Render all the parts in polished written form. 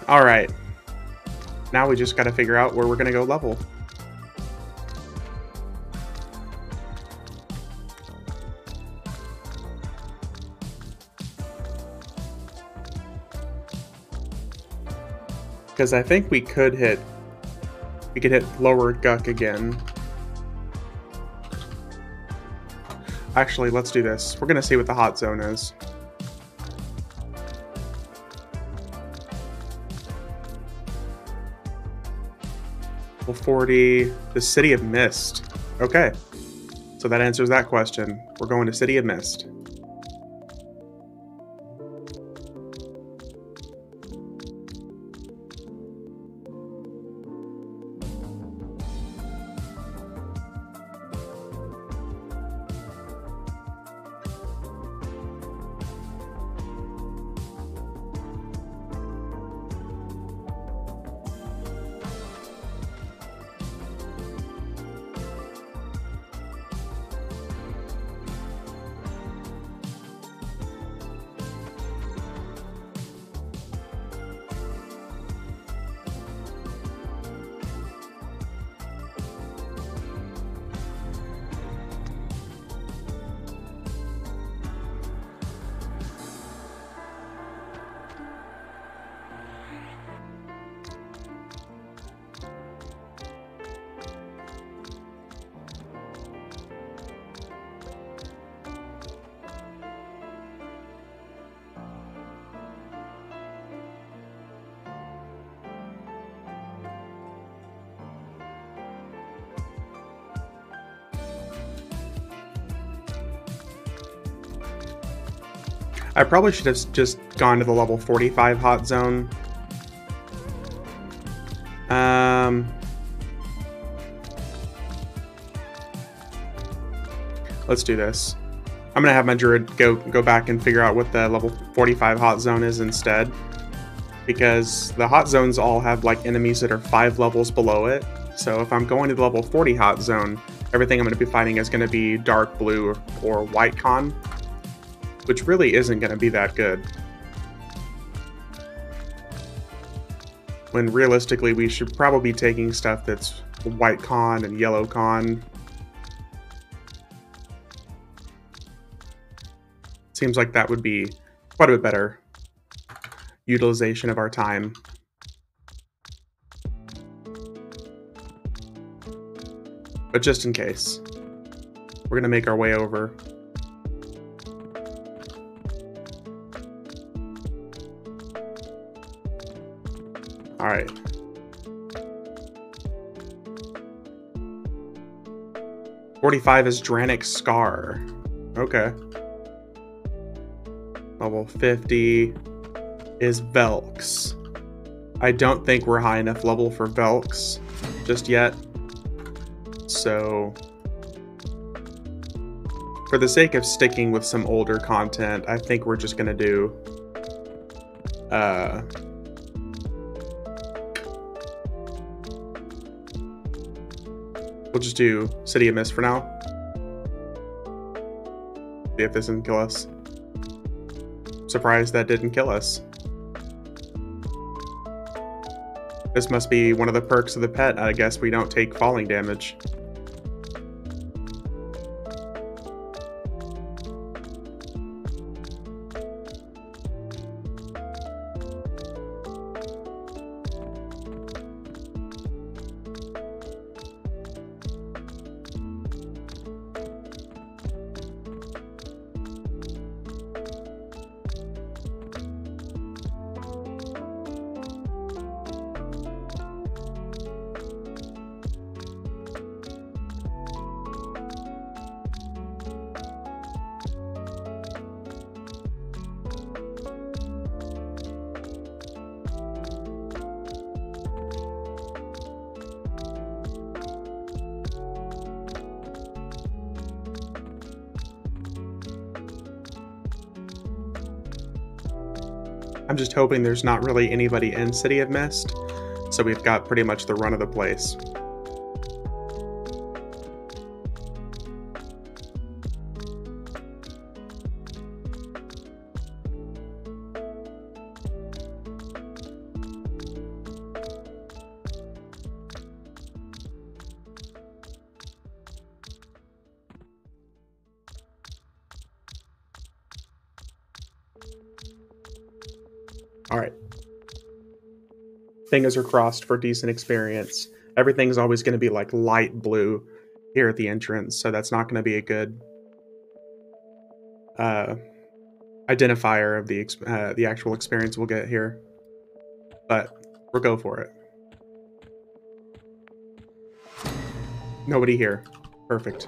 All right. Now we just got to figure out where we're going to go level. Because I think we could hit Lower Guck again. Actually, let's do this. We're going to see what the hot zone is. Level 40, the City of Mist. Okay, so that answers that question. We're going to City of Mist. I probably should have just gone to the level 45 hot zone. Let's do this. I'm gonna have my druid go back and figure out what the level 45 hot zone is instead, because the hot zones all have like enemies that are 5 levels below it. So if I'm going to the level 40 hot zone, everything I'm going to be fighting is going to be dark blue or white con, which really isn't going to be that good. When realistically, we should probably be taking stuff that's white con and yellow con. Seems like that would be quite a bit better utilization of our time. But just in case, we're gonna make our way over. All right. '45 is Dranic Scar. Okay. Level 50 is Velx. I don't think we're high enough level for Velx just yet. So, for the sake of sticking with some older content, I think we're just gonna do we'll just do City of Mist for now. See if this doesn't kill us. Surprised that didn't kill us. This must be one of the perks of the pet. I guess we don't take falling damage. I'm just hoping there's not really anybody in City of Mist, so we've got pretty much the run of the place. All right. Fingers are crossed for decent experience. Everything's always going to be like light blue here at the entrance, so that's not going to be a good identifier of the actual experience we'll get here. But we'll go for it. Nobody here. Perfect.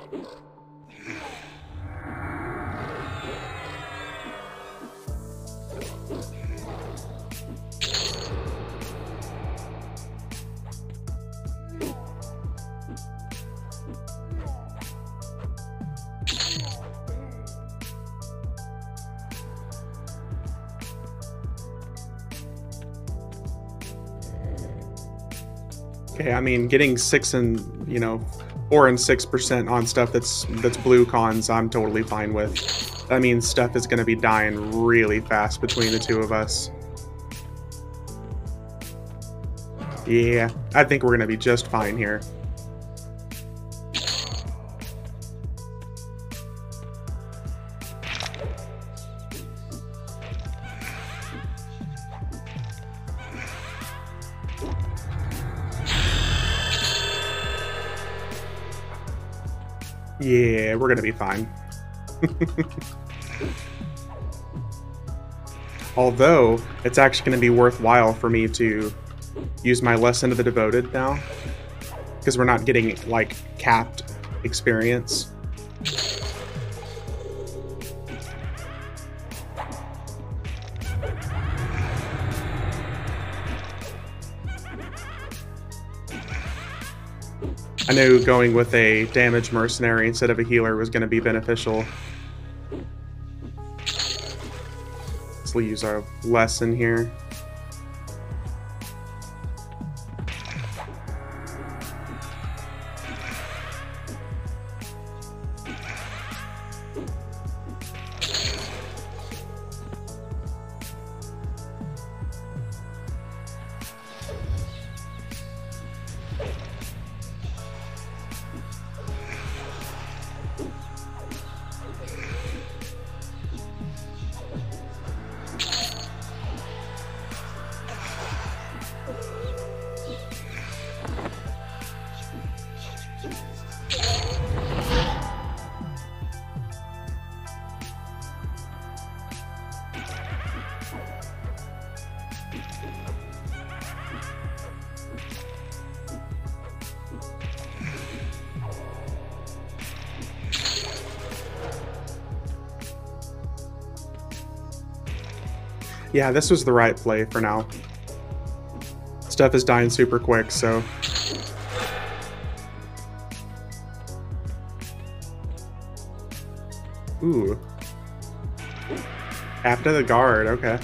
Okay, I mean, getting 4 and 6% on stuff that's blue cons, I'm totally fine with. That means stuff is going to be dying really fast between the two of us. Yeah, I think we're going to be just fine here. Yeah, we're gonna be fine. Although, it's actually gonna be worthwhile for me to use my Lesson of the Devoted now, because we're not getting, like, capped experience. I knew going with a damage mercenary instead of a healer was going to be beneficial. Let's use our lesson here. Yeah, this was the right play for now. Stuff is dying super quick, so... Ooh. After the guard, okay.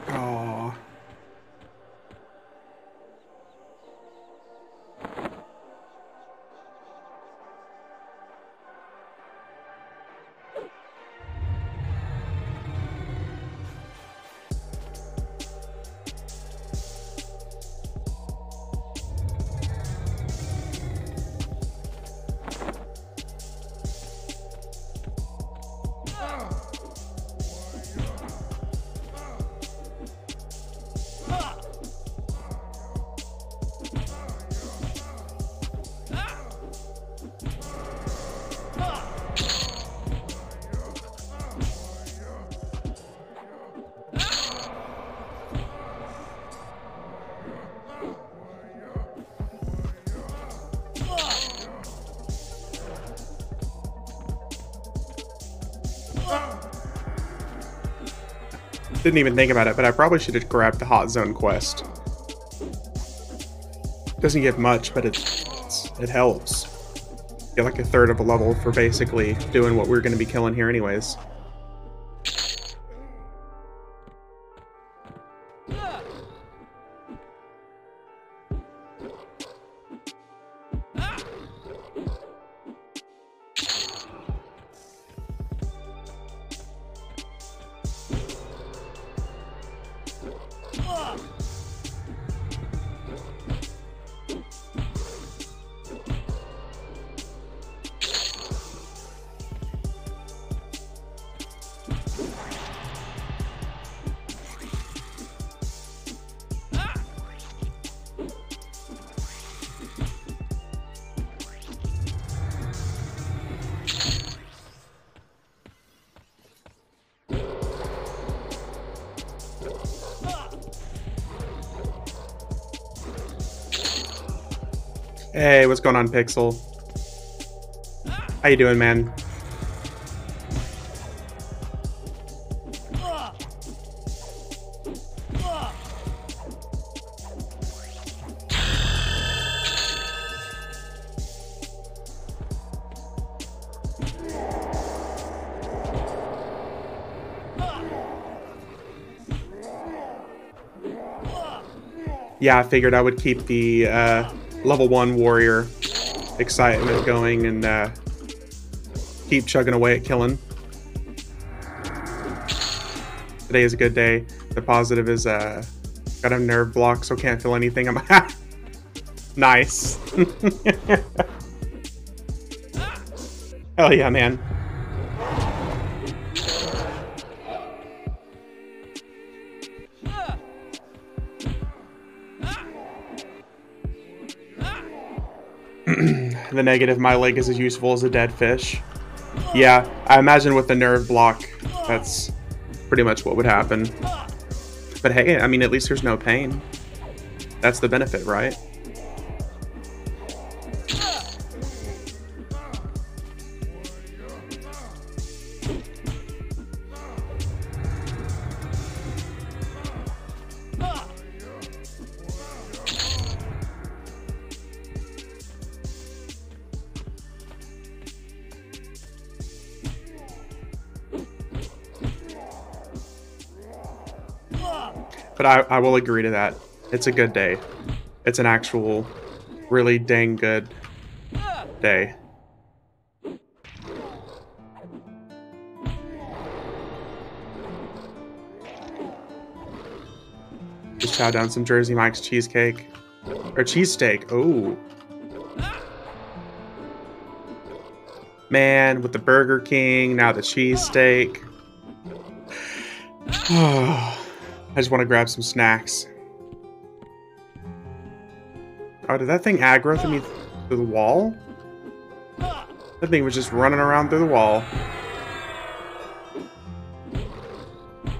Oh. Didn't even think about it, but I probably should have grabbed the Hot Zone quest. Doesn't give much, but it helps. Get like a third of a level for basically doing what we're going to be killing here anyways. Hey, what's going on, Pixel? How you doing, man? Yeah, I figured I would keep the level 1 warrior excitement going and keep chugging away at killing. Today is a good day. The positive is got a nerve block, so can't feel anything. I'm nice. Hell yeah, man. The negative, my leg is as useful as a dead fish. Yeah, I imagine with the nerve block, that's pretty much what would happen. But hey, I mean, at least there's no pain. That's the benefit, right? But I will agree to that. It's a good day. It's an actual, really dang good day. chow down some Jersey Mike's cheesecake. Or cheesesteak. Oh. Man, with the Burger King, now the cheesesteak. I just want to grab some snacks. Oh, did that thing aggro through the wall? That thing was just running around through the wall.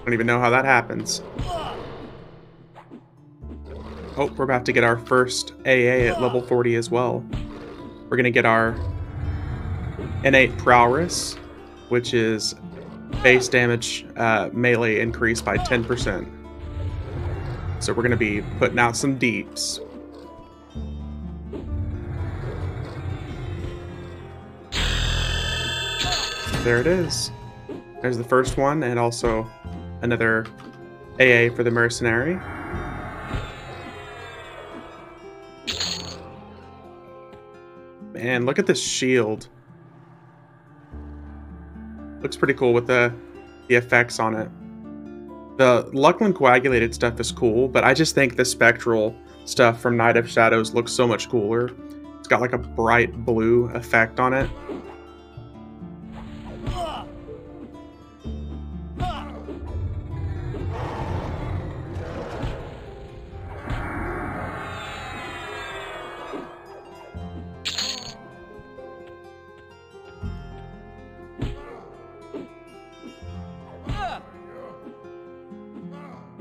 Don't even know how that happens. Oh, we're about to get our first AA at level 40 as well. We're gonna get our innate prowess, which is base damage melee increased by 10%. So we're gonna be putting out some deeps. There it is. There's the first one, and also another AA for the mercenary. Man, look at this shield. Looks pretty cool with the effects on it. The Luclin coagulated stuff is cool, but I just think the spectral stuff from Knight of Shadows looks so much cooler. It's got like a bright blue effect on it.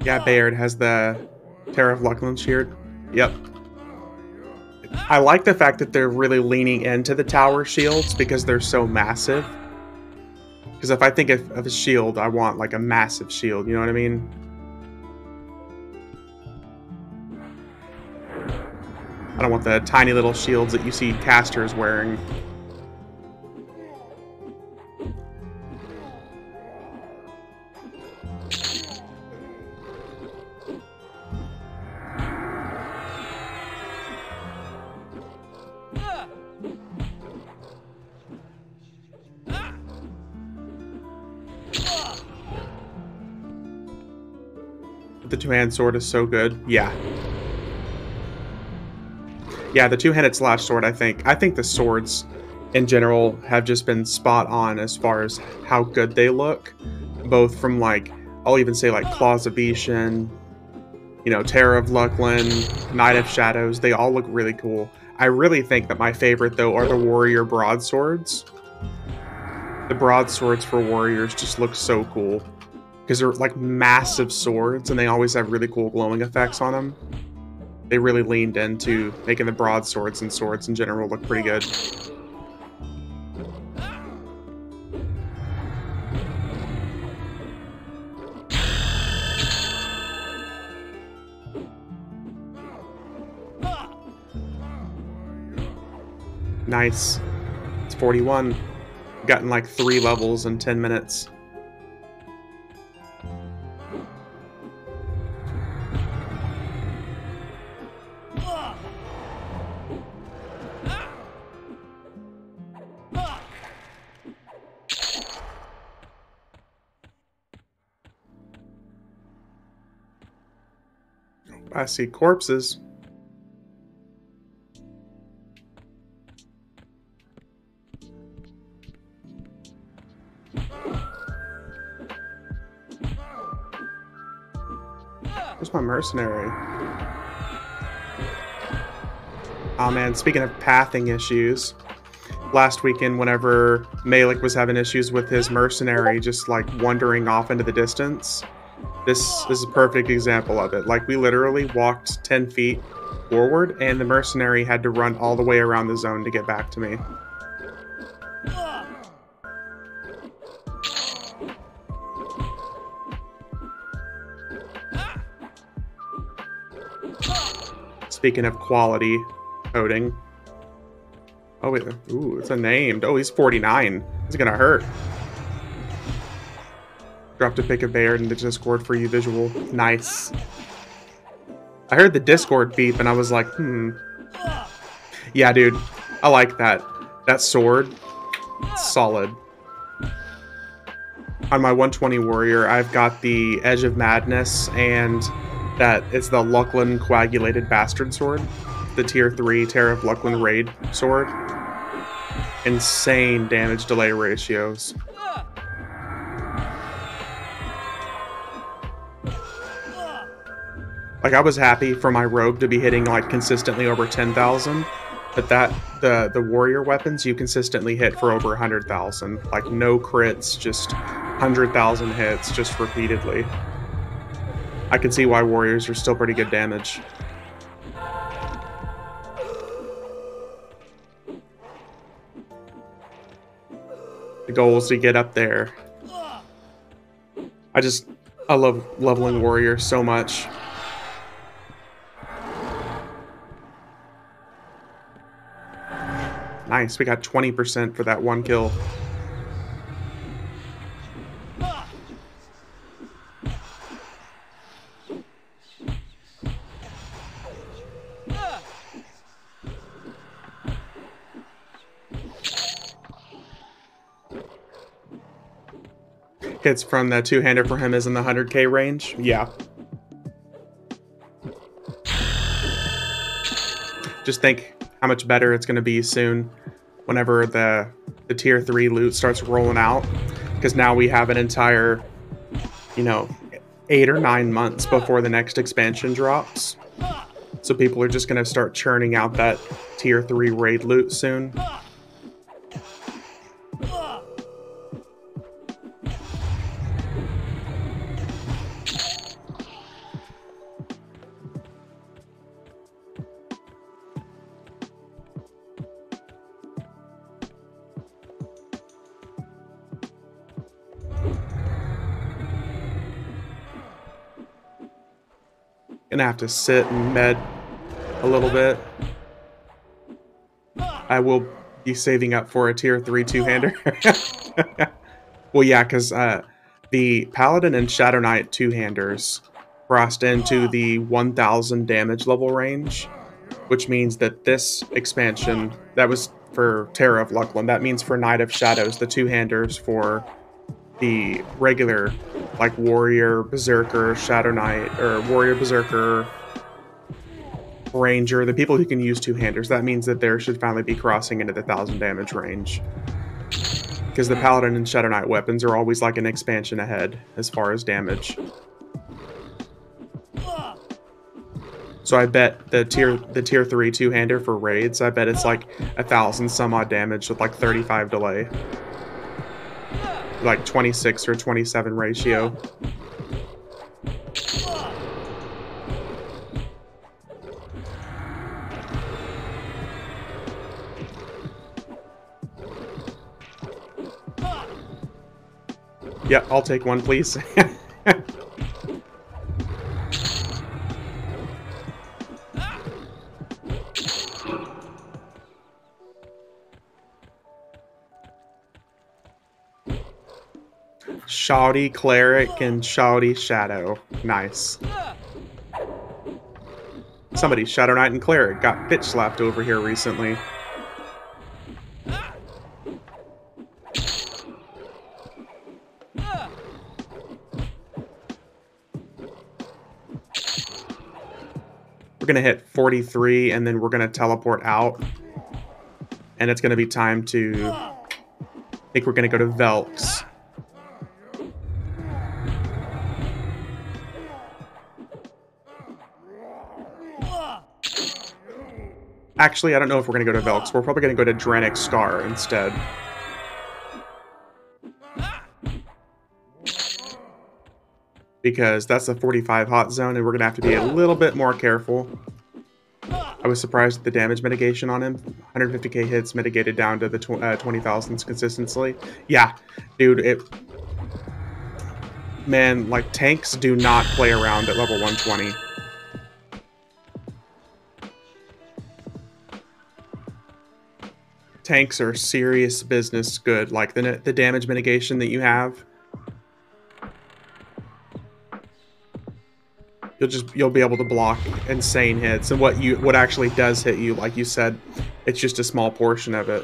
Yeah, Bayard has the Terror of Luclin shield. Yep. I like the fact that they're really leaning into the tower shields because they're so massive. Because if I think of a shield, I want like a massive shield, you know what I mean? I don't want the tiny little shields that you see casters wearing. The two-hand sword is so good. Yeah. Yeah, the two-handed slash sword, I think the swords in general have just been spot on as far as how good they look. Both from like, I'll even say like Claws of Bishan, you know, Terror of Luclin, Knight of Shadows, they all look really cool. I really think that my favorite though are the warrior broadswords. The broadswords for warriors just look so cool. Because they're like massive swords and they always have really cool glowing effects on them. They really leaned into making the broadswords and swords in general look pretty good. Nice. It's 41. Gotten like 3 levels in 10 minutes. I see corpses. Where's my mercenary? Oh man, speaking of pathing issues, last weekend whenever Malik was having issues with his mercenary just like wandering off into the distance, this is a perfect example of it. Like we literally walked 10 feet forward and the mercenary had to run all the way around the zone to get back to me. Speaking of quality coding. Oh wait, ooh, it's a named. Oh, he's 49. It's gonna hurt. Dropped a pic of Bayard in the Discord for you visual. Nice. I heard the Discord beep and I was like, Yeah, dude. I like that. That sword. Solid. On my 120 warrior, I've got the Edge of Madness and that it's the Luclin Coagulated Bastard Sword, the tier 3 Terror of Luclin Raid sword. Insane damage delay ratios. Like, I was happy for my rogue to be hitting like consistently over 10,000, but the warrior weapons you consistently hit for over 100,000. Like, no crits, just 100,000 hits just repeatedly. I can see why warriors are still pretty good damage. The goal is to get up there. I love leveling warriors so much. Nice, we got 20% for that one kill. Hits from the two-hander for him is in the 100k range. Yeah. Just think how much better it's going to be soon whenever the tier 3 loot starts rolling out, because now we have an entire, you know, 8 or 9 months before the next expansion drops. So people are just going to start churning out that tier 3 raid loot soon. Gonna have to sit and med a little bit. I will be saving up for a tier 3 two-hander. Well, yeah, because the Paladin and Shadow Knight two-handers crossed into the 1000 damage level range, which means that this expansion, that was for Terror of Luclin, that means for Knight of Shadows, the two-handers for the regular, like, Warrior, Berserker, Shadow Knight, or Warrior, Berserker, Ranger, the people who can use two-handers, that means that there should finally be crossing into the 1000 damage range. Because the Paladin and Shadow Knight weapons are always like an expansion ahead as far as damage. So I bet the tier 3 two-hander for raids, I bet it's like 1,000 some odd damage with like 35 delay. Like 26 or 27 ratio. Yeah, I'll take one, please. Shoddy Cleric and Shoddy Shadow. Nice. Somebody, Shadow Knight and Cleric, got bitch slapped over here recently. We're gonna hit 43 and then we're gonna teleport out. And it's gonna be time to... I think we're gonna go to Velks. Actually, I don't know if we're going to go to Velks. We're probably going to go to Dranic Scar instead. Because that's a 45 hot zone, and we're going to have to be a little bit more careful. I was surprised at the damage mitigation on him. 150k hits mitigated down to the 20,000s consistently. Yeah, dude, man, like, tanks do not play around at level 120. Tanks are serious business good. Like, the damage mitigation that you have, you'll be able to block insane hits, and what actually does hit you, like you said, it's just a small portion of it.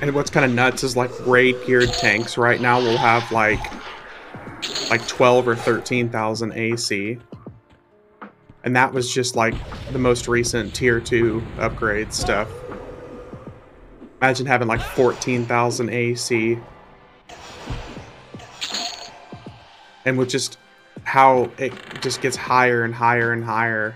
And what's kind of nuts is like raid geared tanks right now will have like 12 or 13,000 AC. And that was just like the most recent tier 2 upgrade stuff. Imagine having like 14,000 AC. And with just how it just gets higher and higher and higher.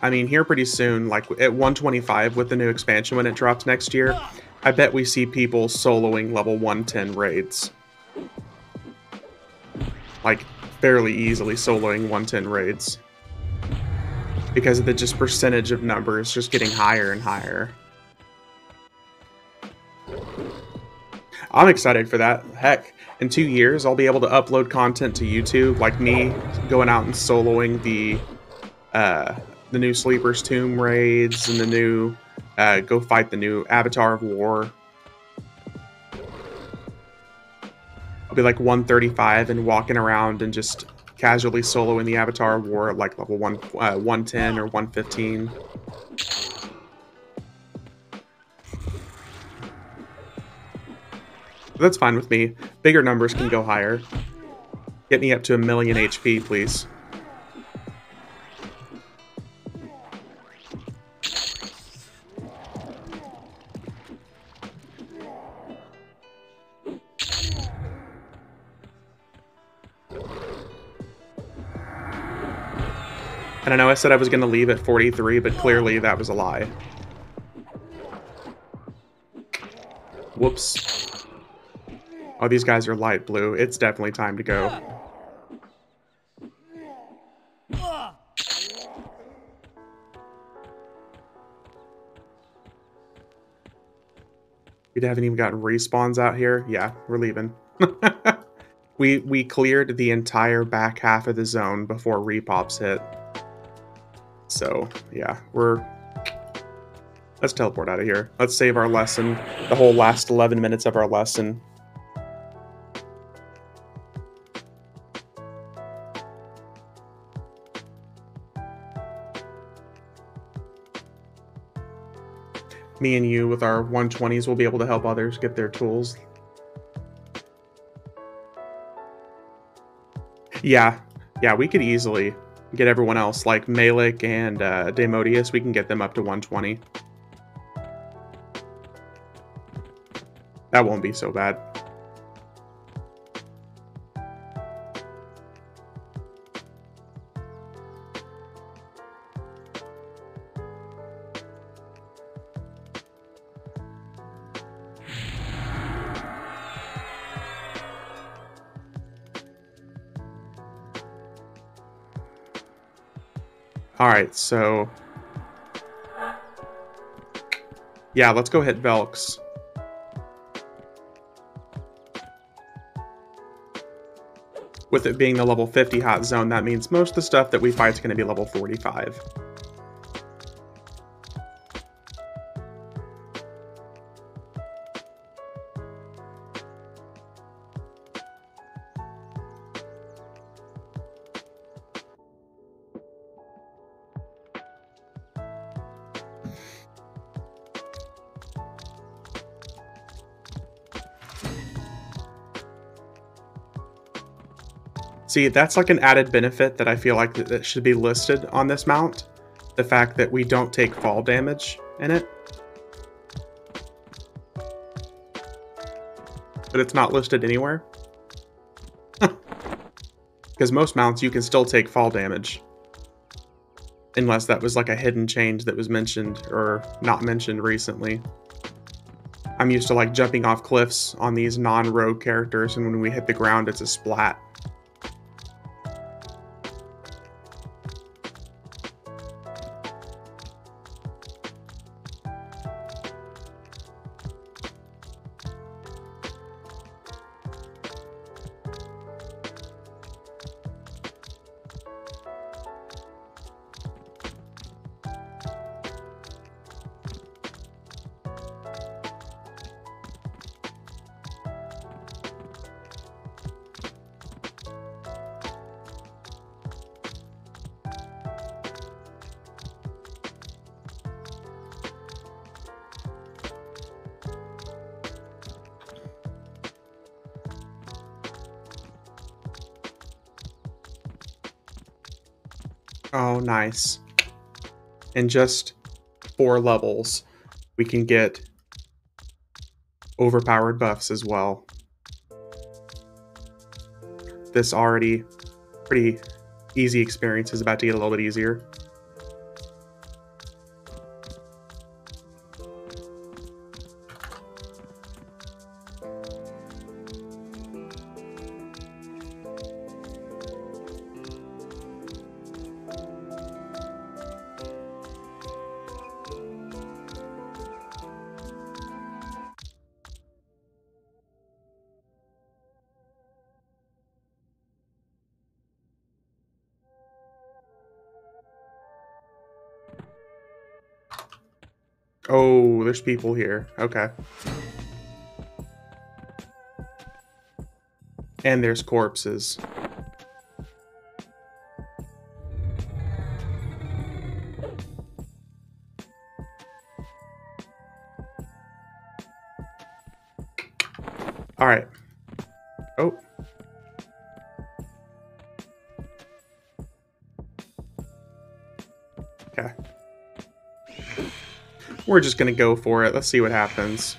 I mean, here pretty soon, like at 125 with the new expansion when it drops next year, I bet we see people soloing level 110 raids. Like, fairly easily soloing 110 raids. Because of the just percentage of numbers just getting higher and higher. I'm excited for that. Heck, in 2 years, I'll be able to upload content to YouTube, like me going out and soloing the new Sleeper's Tomb raids and the new go fight the new Avatar of War. I'll be like 135 and walking around and just casually soloing the Avatar of War at like level 110 or 115. That's fine with me. Bigger numbers can go higher. Get me up to 1,000,000 HP, please. And I know I said I was going to leave at 43, but clearly that was a lie. Whoops. Oh, these guys are light blue. It's definitely time to go. We haven't even gotten respawns out here. Yeah, we're leaving. We cleared the entire back half of the zone before repops hit. So, yeah, let's teleport out of here. Let's save our lesson, the whole last 11 minutes of our lesson. Me and you with our 120s will be able to help others get their tools. Yeah, we could easily get everyone else, like Malik and Demodius, we can get them up to 120. That won't be so bad. Alright, so... yeah, let's go hit Velks. With it being the level 50 hot zone, that means most of the stuff that we fight is going to be level 45. See, that's like an added benefit that I feel like that should be listed on this mount. The fact that we don't take fall damage in it. But it's not listed anywhere. Because most mounts you can still take fall damage. Unless that was like a hidden change that was mentioned or not mentioned recently. I'm used to like jumping off cliffs on these non-rogue characters, and when we hit the ground it's a splat. Oh, nice. In just 4 levels, we can get overpowered buffs as well. This already pretty easy experience is about to get a little bit easier. Oh, there's people here. Okay. And there's corpses. All right. Oh. Okay. We're just gonna go for it. Let's see what happens.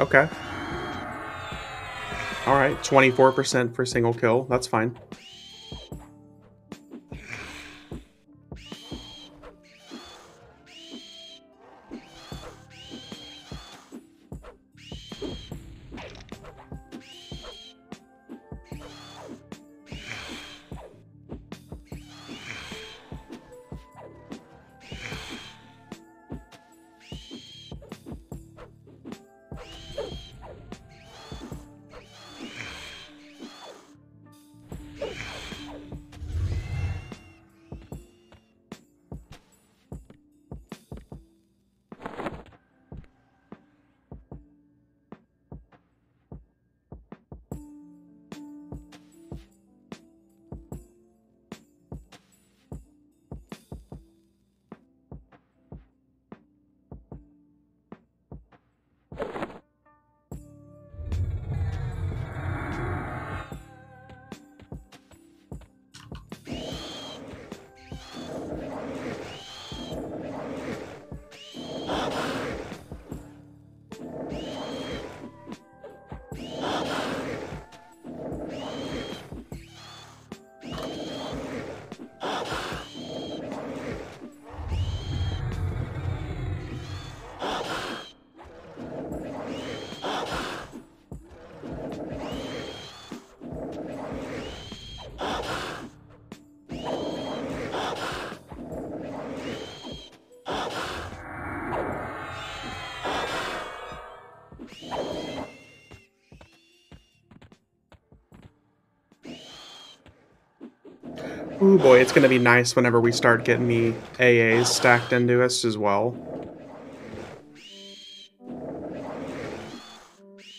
Okay. All right, 24% for single kill. That's fine. Ooh boy, it's gonna be nice whenever we start getting the AAs stacked into us as well.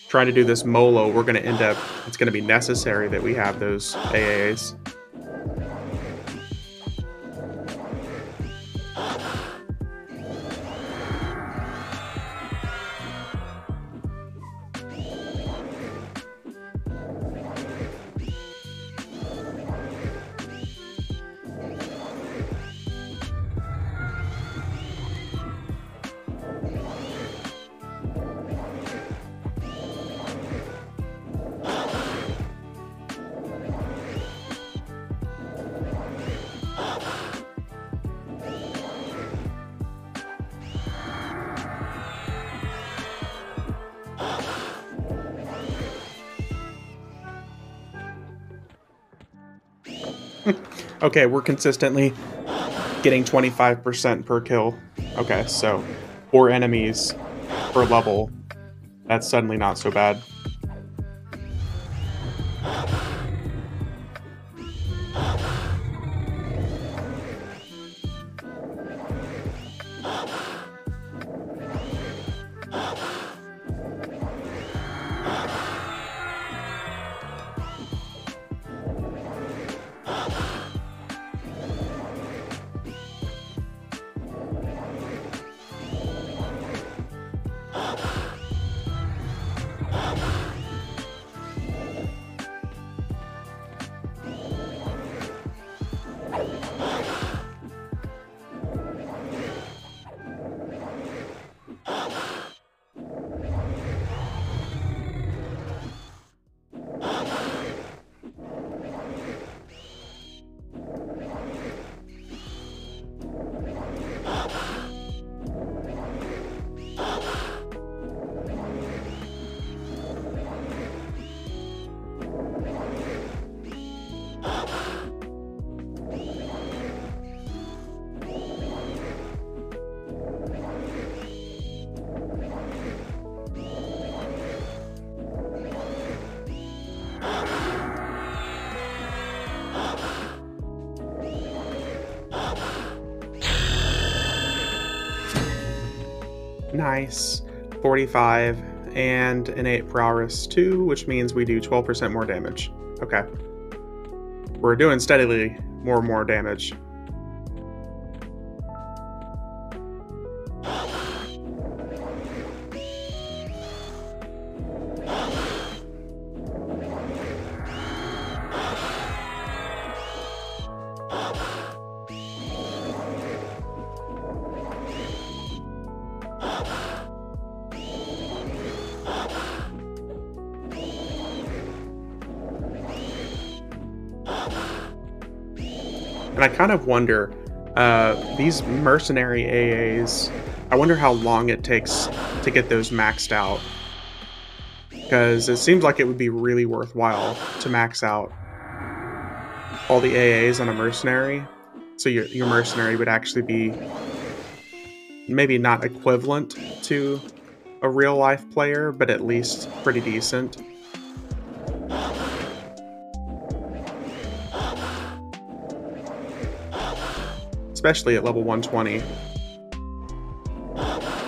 Trying to do this Molo, we're gonna end up, it's gonna be necessary that we have those AAs. Okay, we're consistently getting 25% per kill. Okay, so 4 enemies per level. That's suddenly not so bad. Nice. 45 and an 8 prowess 2, which means we do 12% more damage. Okay. We're doing steadily more and more damage. And I kind of wonder, these mercenary AAs, I wonder how long it takes to get those maxed out. Because it seems like it would be really worthwhile to max out all the AAs on a mercenary. So your mercenary would actually be maybe not equivalent to a real life player, but at least pretty decent. Especially at level 120.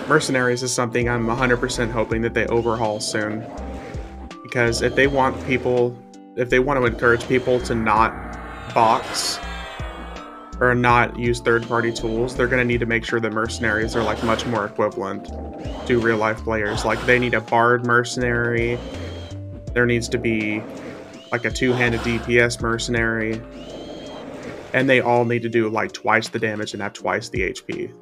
Mercenaries is something I'm 100% hoping that they overhaul soon. Because if they want to encourage people to not box or not use third-party tools, they're going to need to make sure that mercenaries are like much more equivalent to real-life players. Like they need a bard mercenary. There needs to be like a two-handed DPS mercenary. And they all need to do like twice the damage and have twice the HP.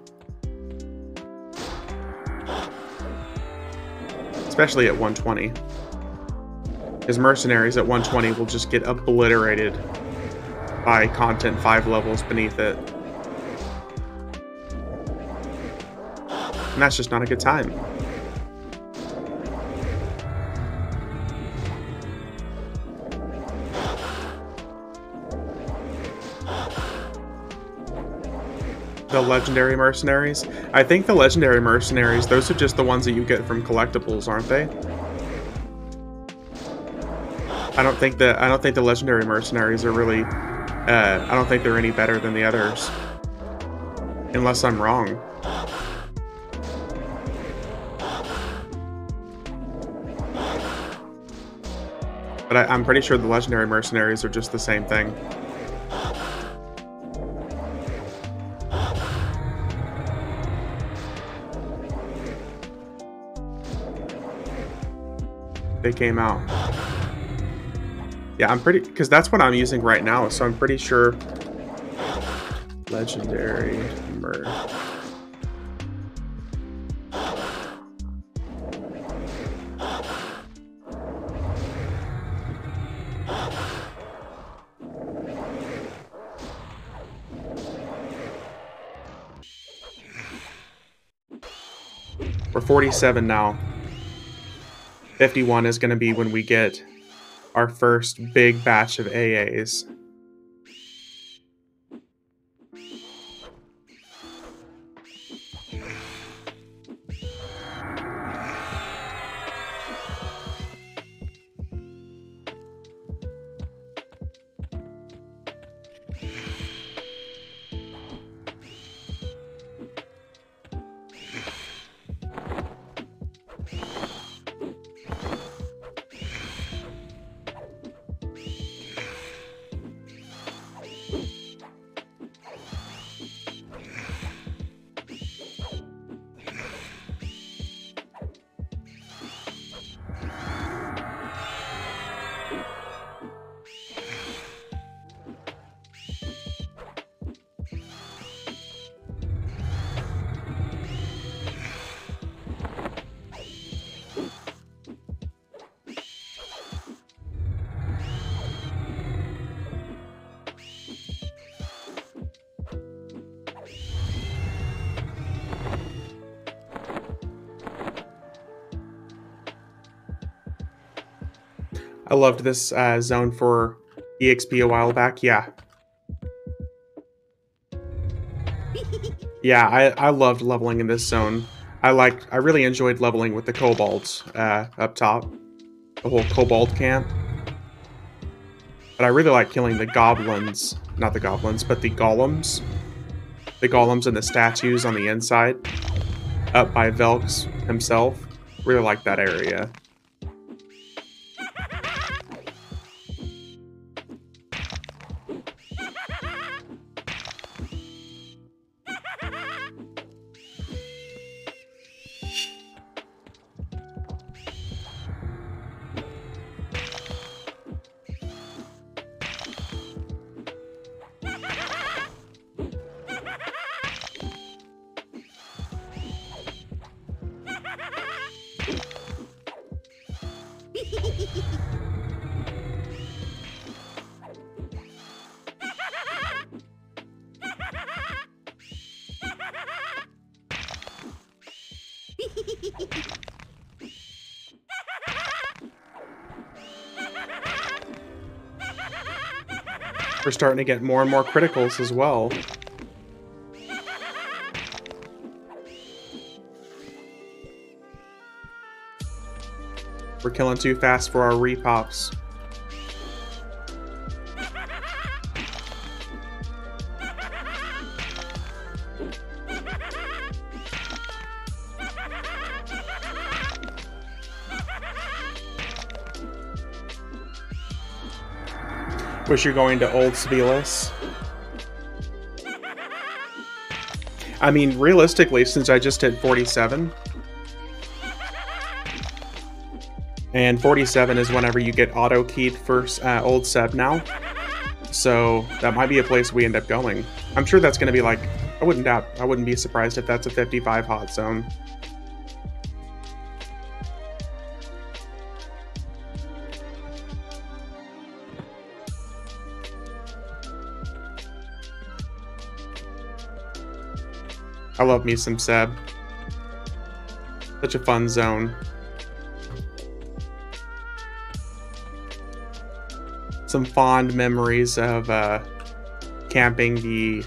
Especially at 120. Because mercenaries at 120 will just get obliterated by content 5 levels beneath it. And that's just not a good time. The legendary mercenaries? I think the legendary mercenaries, those are just the ones that you get from collectibles, aren't they? I don't think the legendary mercenaries are really I don't think they're any better than the others. Unless I'm wrong. But I'm pretty sure the legendary mercenaries are just the same thing. They came out. Yeah, because that's what I'm using right now, so I'm pretty sure legendary mer. We're 47 now. 51 is going to be when we get our first big batch of AAs. I loved this zone for EXP a while back. Yeah. Yeah, I loved leveling in this zone. I really enjoyed leveling with the kobolds up top. The whole kobold camp. But I really like killing the goblins. Not the goblins, but the golems. The golems and the statues on the inside. up by Velks himself. Really like that area. We're starting to get more and more criticals as well. We're killing too fast for our repops. Wish you're going to Old Sibelius. I mean, realistically, since I just hit 47, and 47 is whenever you get auto-keyed for Old Seb now, so that might be a place we end up going. I'm sure that's going to be like, I wouldn't be surprised if that's a 55 hot zone. I love me some Seb. Such a fun zone. Some fond memories of camping the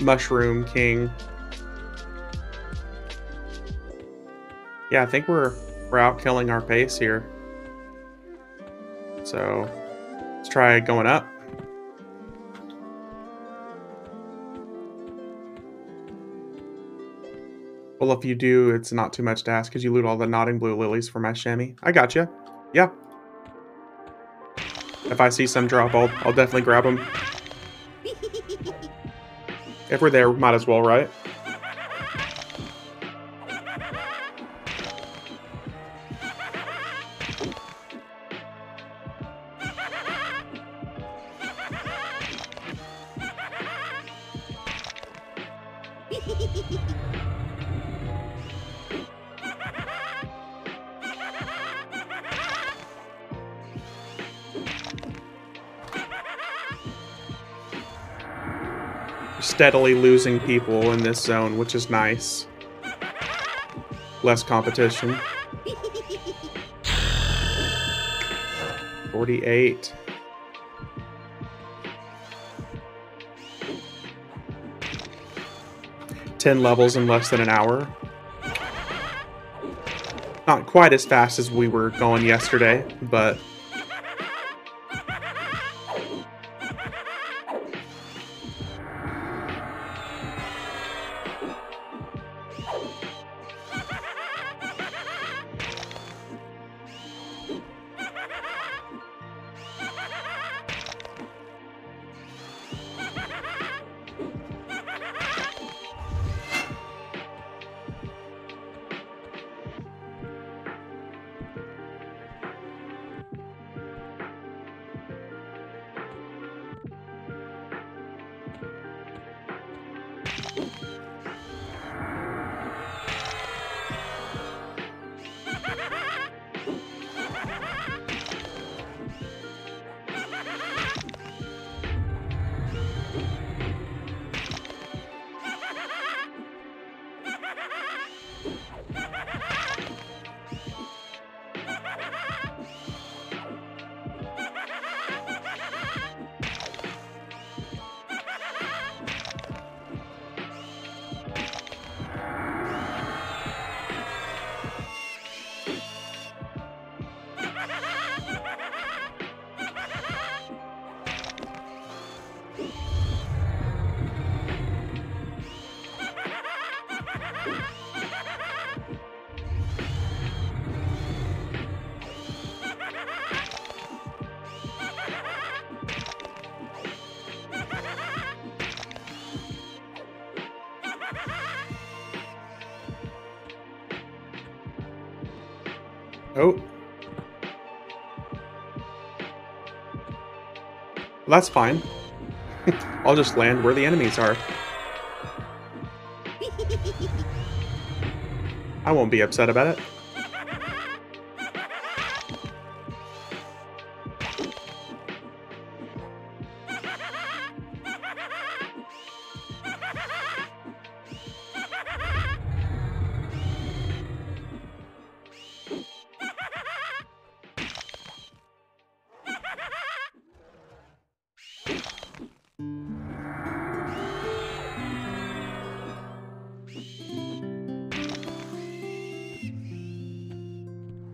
Mushroom King. Yeah, I think we're out killing our pace here. So let's try going up. Well, if you do, it's not too much to ask because you loot all the nodding blue lilies for my chamois. I got you. Yeah. If I see some drop, I'll definitely grab them. If we're there, might as well, right? Steadily losing people in this zone, which is nice. Less competition. 48. Ten levels in less than an hour. Not quite as fast as we were going yesterday, but Oh. Well, that's fine. I'll just land where the enemies are. I won't be upset about it.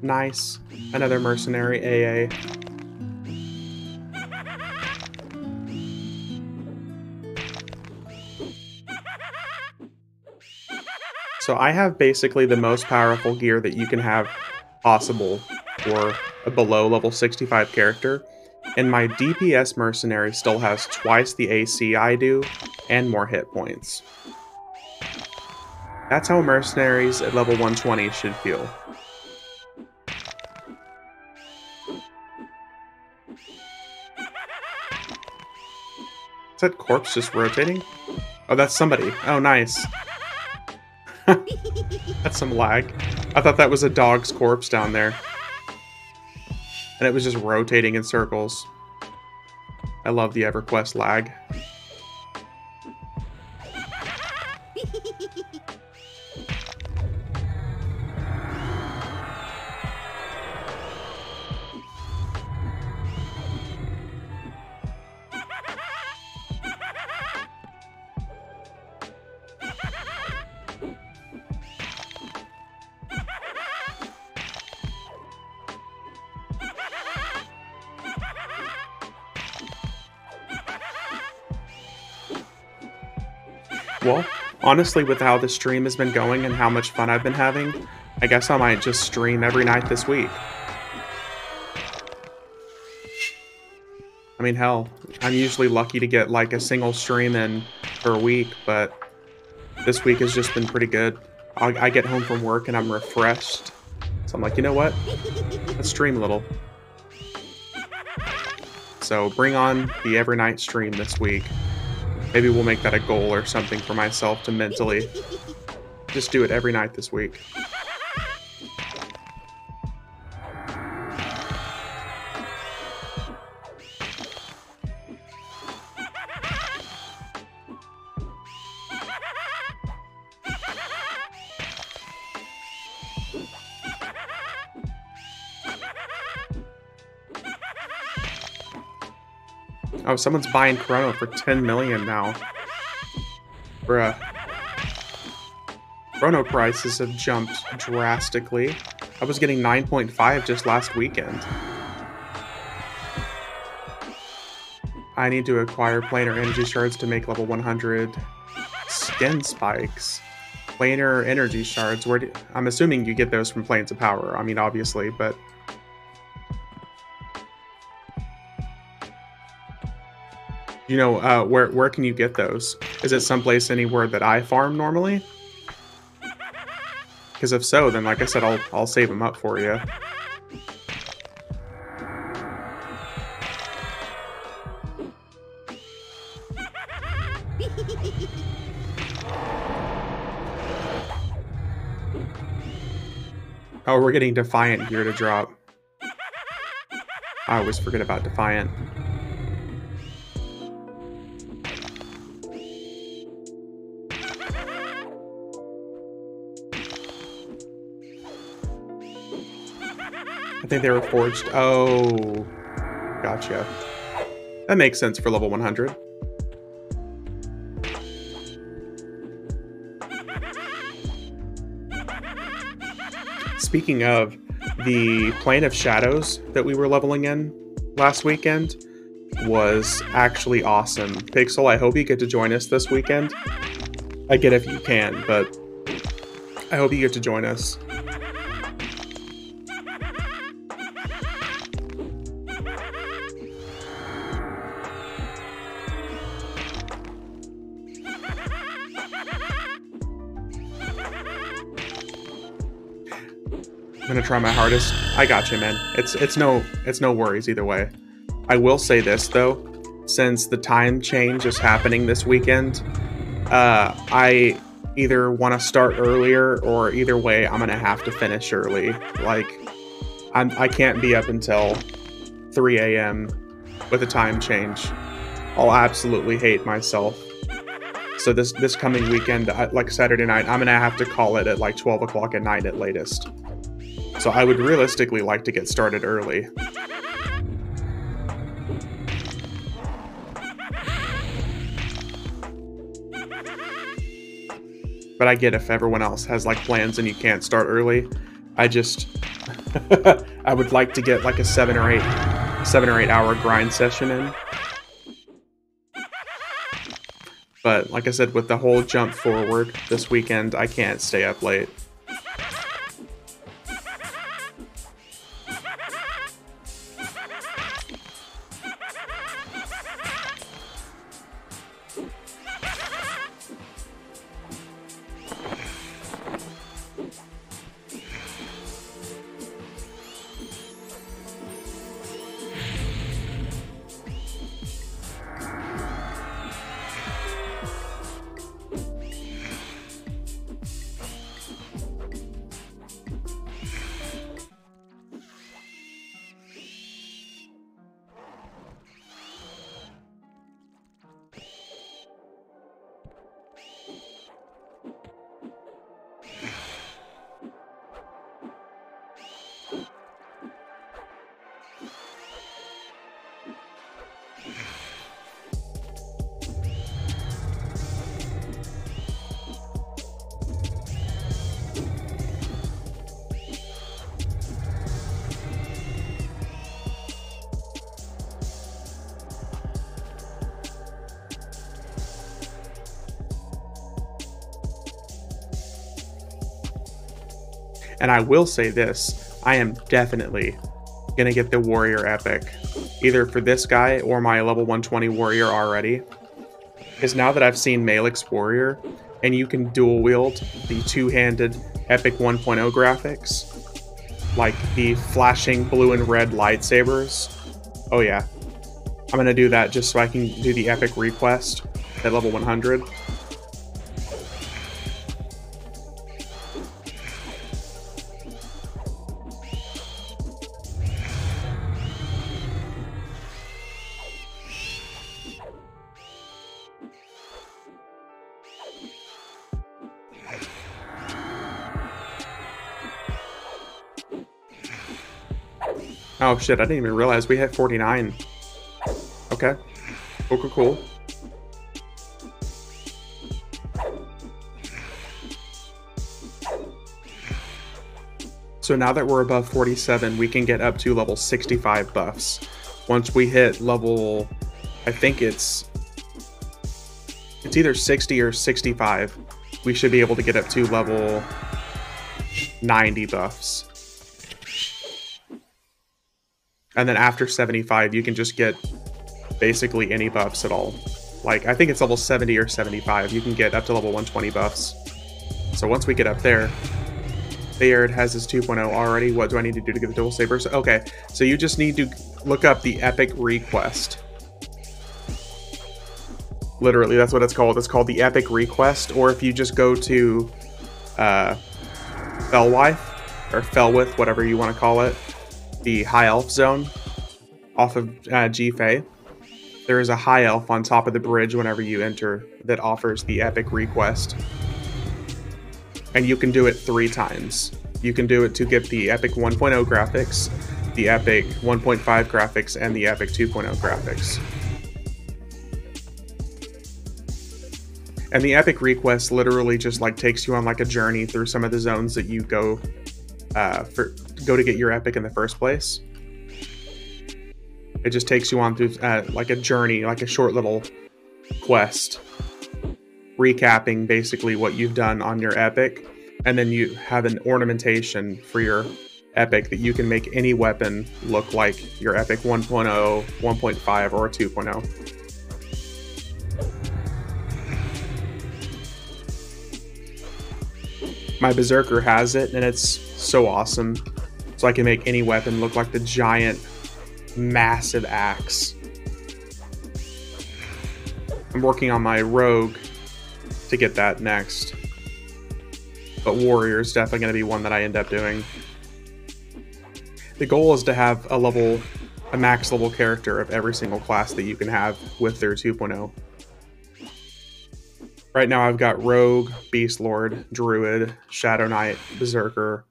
Nice. Another mercenary AA. So I have basically the most powerful gear that you can have possible for a below level 65 character, and my DPS mercenary still has twice the AC I do and more hit points. That's how mercenaries at level 120 should feel. Is that corpse just rotating? Oh, that's somebody. Oh, nice. That's some lag. I thought that was a dog's corpse down there. And it was just rotating in circles. I love the EverQuest lag. Well, honestly, with how the stream has been going and how much fun I've been having, I guess I might just stream every night this week. I mean, hell, I'm usually lucky to get like a single stream in per week, but this week has just been pretty good. I get home from work and I'm refreshed. So I'm like, you know what? Let's stream a little. So bring on the every night stream this week. Maybe we'll make that a goal or something for myself to mentally just do it every night this week. Oh, someone's buying Chrono for 10 million now. Bruh. Chrono prices have jumped drastically. I was getting 9.5 just last weekend. I need to acquire planar energy shards to make level 100 skin spikes. Planar energy shards, I'm assuming you get those from Planes of Power. I mean, obviously, but... You know, where can you get those? Is it someplace anywhere that I farm normally? Because if so, then like I said, I'll save them up for you. Oh, we're getting Defiant gear to drop. I always forget about Defiant. I think they were forged. Oh, gotcha. That makes sense for level 100. Speaking of, the Plane of Shadows that we were leveling in last weekend was actually awesome. Pixel, I hope you get to join us this weekend. I get if you can, but I hope you get to join us. gonna try my hardest. I got you, man. It's no worries either way. I will say this though, since the time change is happening this weekend, I either want to start earlier or either way I'm gonna have to finish early. Like I can't be up until 3 a.m. with a time change. I'll absolutely hate myself. So this coming weekend, like Saturday night, I'm gonna have to call it at like 12 o'clock at night at latest. So I would realistically like to get started early. But I get if everyone else has like plans and you can't start early. I just I would like to get like a 7 or 8 hour grind session in. But like I said, with the whole jump forward this weekend, I can't stay up late. And I will say this, I am definitely gonna get the warrior epic, either for this guy or my level 120 warrior already. Because now that I've seen Malek's warrior, and you can dual wield the two-handed epic 1.0 graphics, like the flashing blue and red lightsabers. Oh yeah, I'm gonna do that just so I can do the epic request at level 100. Oh shit, I didn't even realize we hit 49. Okay. Cool. So now that we're above 47, we can get up to level 65 buffs. Once we hit level, I think it's either 60 or 65, we should be able to get up to level 90 buffs. And then after 75, you can just get basically any buffs at all. Like, I think it's level 70 or 75. You can get up to level 120 buffs. So once we get up there, Bayard has his 2.0 already. What do I need to do to get the dual sabers? Okay, so you just need to look up the epic request. Literally, that's what it's called. It's called the epic request. Or if you just go to Felwythe, or Felwythe, whatever you want to call it, the high elf zone off of G-Fay. There is a high elf on top of the bridge whenever you enter that offers the epic request. And you can do it 3 times. You can do it to get the epic 1.0 graphics, the epic 1.5 graphics, and the epic 2.0 graphics. And the epic request literally just like takes you on like a journey through some of the zones that you go to get your epic in the first place. It just takes you on through like a journey, like a short little quest, recapping basically what you've done on your epic, and then you have an ornamentation for your epic that you can make any weapon look like your epic 1.0, 1.5, or 2.0. My Berserker has it, and it's so awesome. so I can make any weapon look like the giant, massive axe. I'm working on my rogue to get that next, but warrior is definitely going to be one that I end up doing. The goal is to have a max level character of every single class that you can have with their 2.0. Right now I've got Rogue, Beast Lord, Druid, Shadow Knight, Berserker,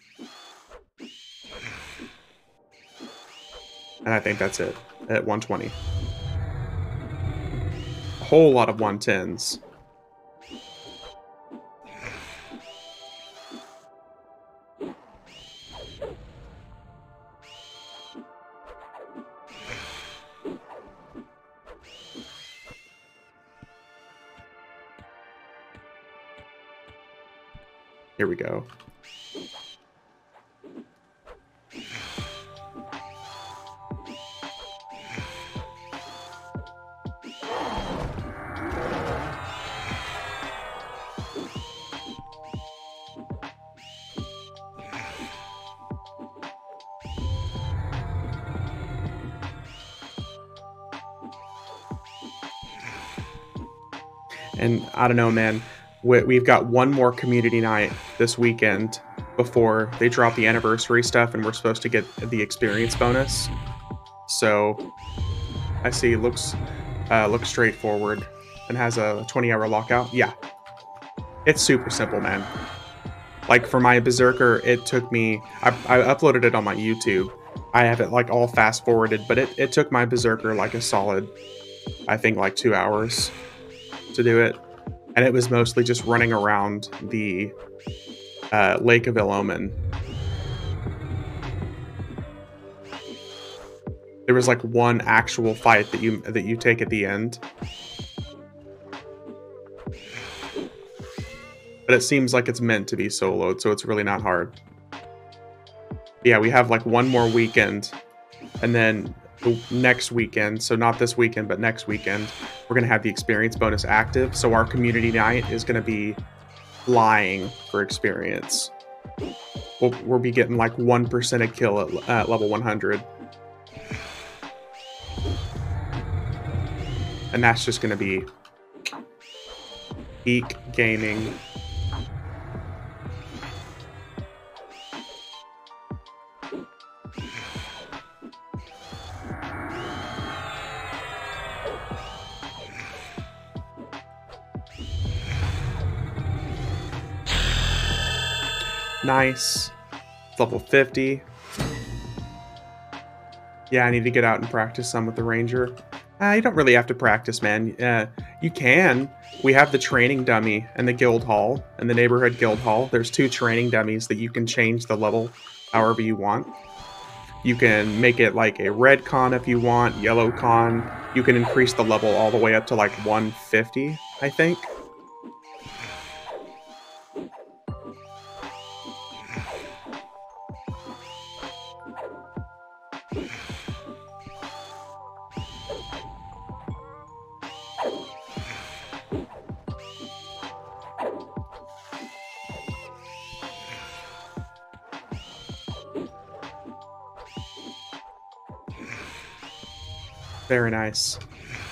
and I think that's it at 120. A whole lot of 110s. Here we go. And I don't know, man. We've got one more community night this weekend before they drop the anniversary stuff, and we're supposed to get the experience bonus. So I see looks straightforward and has a 20-hour lockout. Yeah, it's super simple, man. Like for my Berserker, it took me. I uploaded it on my YouTube. I have it like all fast forwarded, but it took my Berserker like a solid, I think like 2 hours to do it. And it was mostly just running around the Lake of Ill-Omen. There was like one actual fight that you take at the end. But it seems like it's meant to be soloed, so it's really not hard. Yeah, we have like one more weekend, and then next weekend, so not this weekend, but next weekend, we're going to have the experience bonus active. So our community night is going to be flying for experience. We'll be getting like 1% a kill at level 100. And that's just going to be peak gaming. Nice. Level 50. Yeah, I need to get out and practice some with the Ranger. You don't really have to practice, man. You can. We have the training dummy and the guild hall and the neighborhood guild hall. There's 2 training dummies that you can change the level however you want. You can make it like a red con if you want, yellow con. You can increase the level all the way up to like 150, I think. Very nice.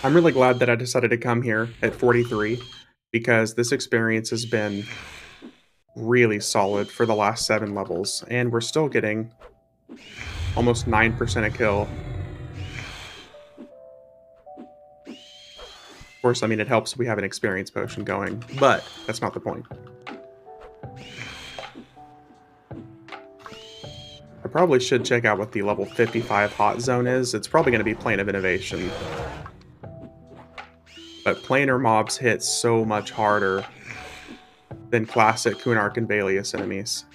I'm really glad that I decided to come here at 43 because this experience has been really solid for the last 7 levels, and we're still getting almost 9% a kill. Of course, I mean, it helps we have an experience potion going, but that's not the point. I probably should check out what the level 55 hot zone is. It's probably going to be Plane of Innovation. But planar mobs hit so much harder than classic Kunark and Balius enemies.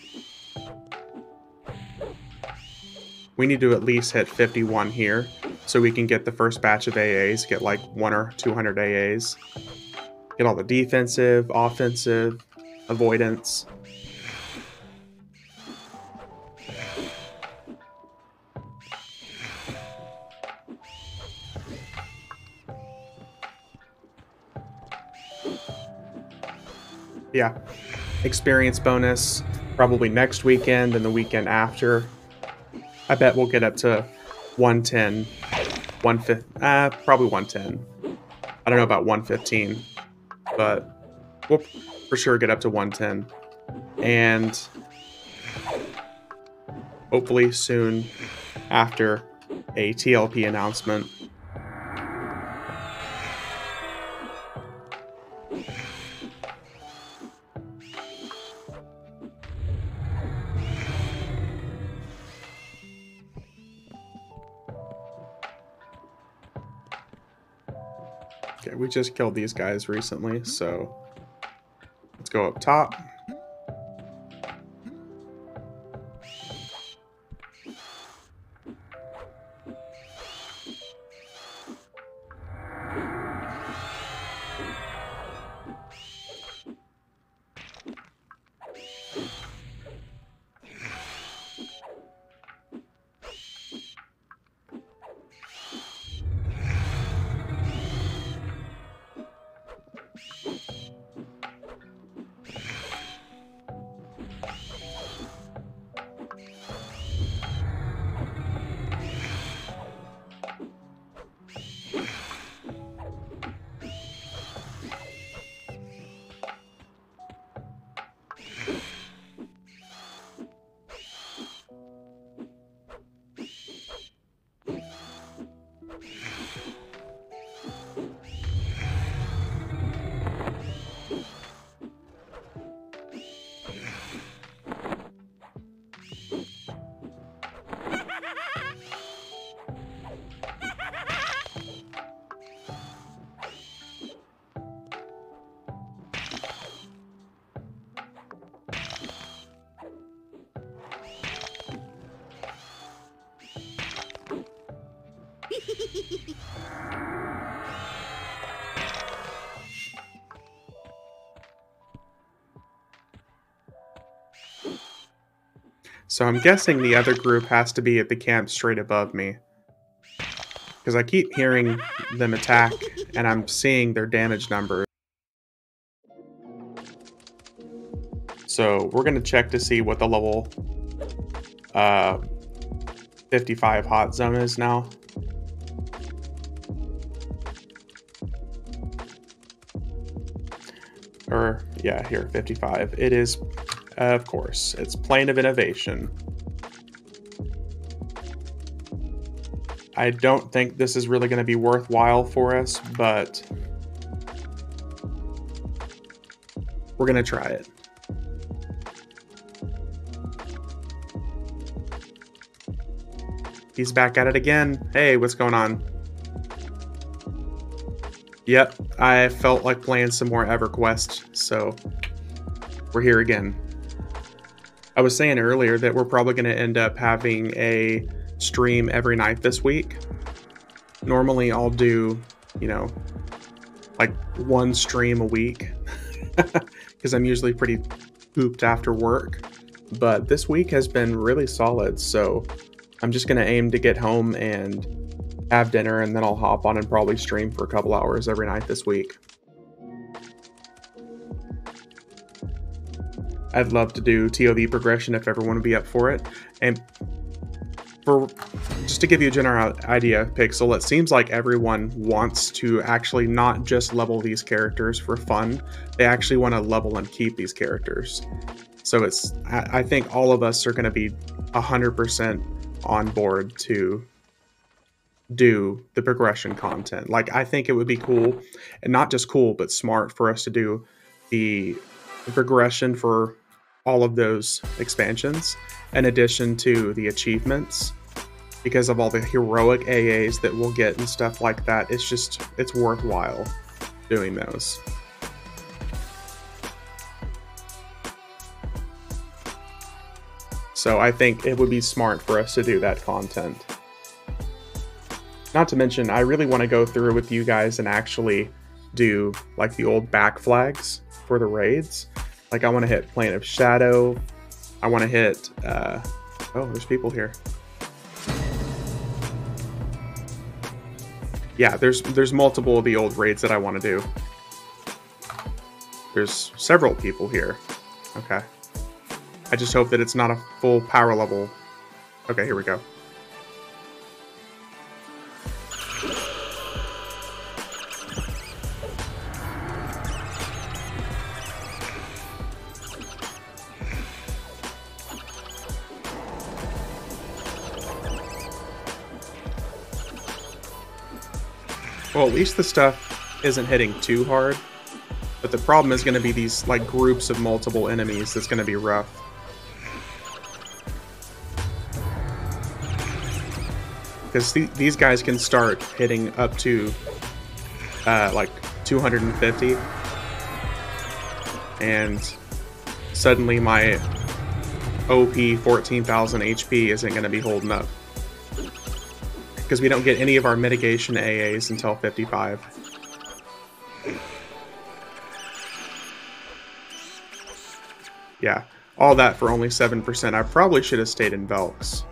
We need to at least hit 51 here, so we can get the first batch of AAs, get like 100 or 200 AAs. Get all the defensive, offensive, avoidance. Yeah, experience bonus probably next weekend and the weekend after. I bet we'll get up to 110, 150, probably 110. I don't know about 115, but we'll for sure get up to 110. And hopefully soon after a TLP announcement. Okay, we just killed these guys recently, so let's go up top. So I'm guessing the other group has to be at the camp straight above me, because I keep hearing them attack and I'm seeing their damage numbers. So we're going to check to see what the level 55 hot zone is now. Or, yeah, here, 55. It is, of course, it's Plane of Innovation. I don't think this is really going to be worthwhile for us, but we're going to try it. He's back at it again. Hey, what's going on? Yep, I felt like playing some more EverQuest, so we're here again. I was saying earlier that we're probably going to end up having a stream every night this week. Normally I'll do, you know, like one stream a week because I'm usually pretty pooped after work. But this week has been really solid, so I'm just going to aim to get home and have dinner, and then I'll hop on and probably stream for a couple hours every night this week. I'd love to do TOV progression if everyone would be up for it. And for just to give you a general idea, Pixel, it seems like everyone wants to actually not just level these characters for fun. They actually want to level and keep these characters. So it's, I think all of us are going to be 100% on board to do the progression content. Like, I think it would be cool, and not just cool, but smart for us to do the progression for all of those expansions, in addition to the achievements, because of all the heroic AAs that we'll get and stuff like that. It's just, it's worthwhile doing those. So I think it would be smart for us to do that content. Not to mention, I really want to go through with you guys and actually do like the old back flags for the raids. Like, I want to hit Plane of Shadow. I want to hit, oh, there's people here. Yeah, there's multiple of the old raids that I want to do. There's several people here. Okay. I just hope that it's not a full power level. Okay, here we go. Well, at least the stuff isn't hitting too hard. But the problem is going to be these like groups of multiple enemies that's going to be rough. Because these guys can start hitting up to like 250. And suddenly my OP 14,000 HP isn't going to be holding up. Because we don't get any of our mitigation AAs until 55. Yeah, all that for only 7%. I probably should have stayed in Velks.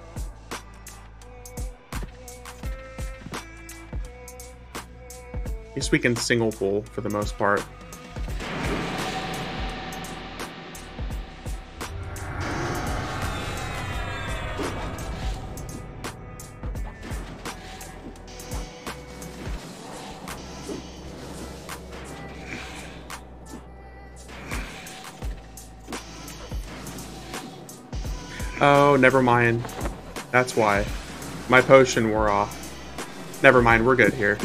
At least we can single pull for the most part. Oh, never mind. That's why. My potion wore off. Never mind, we're good here.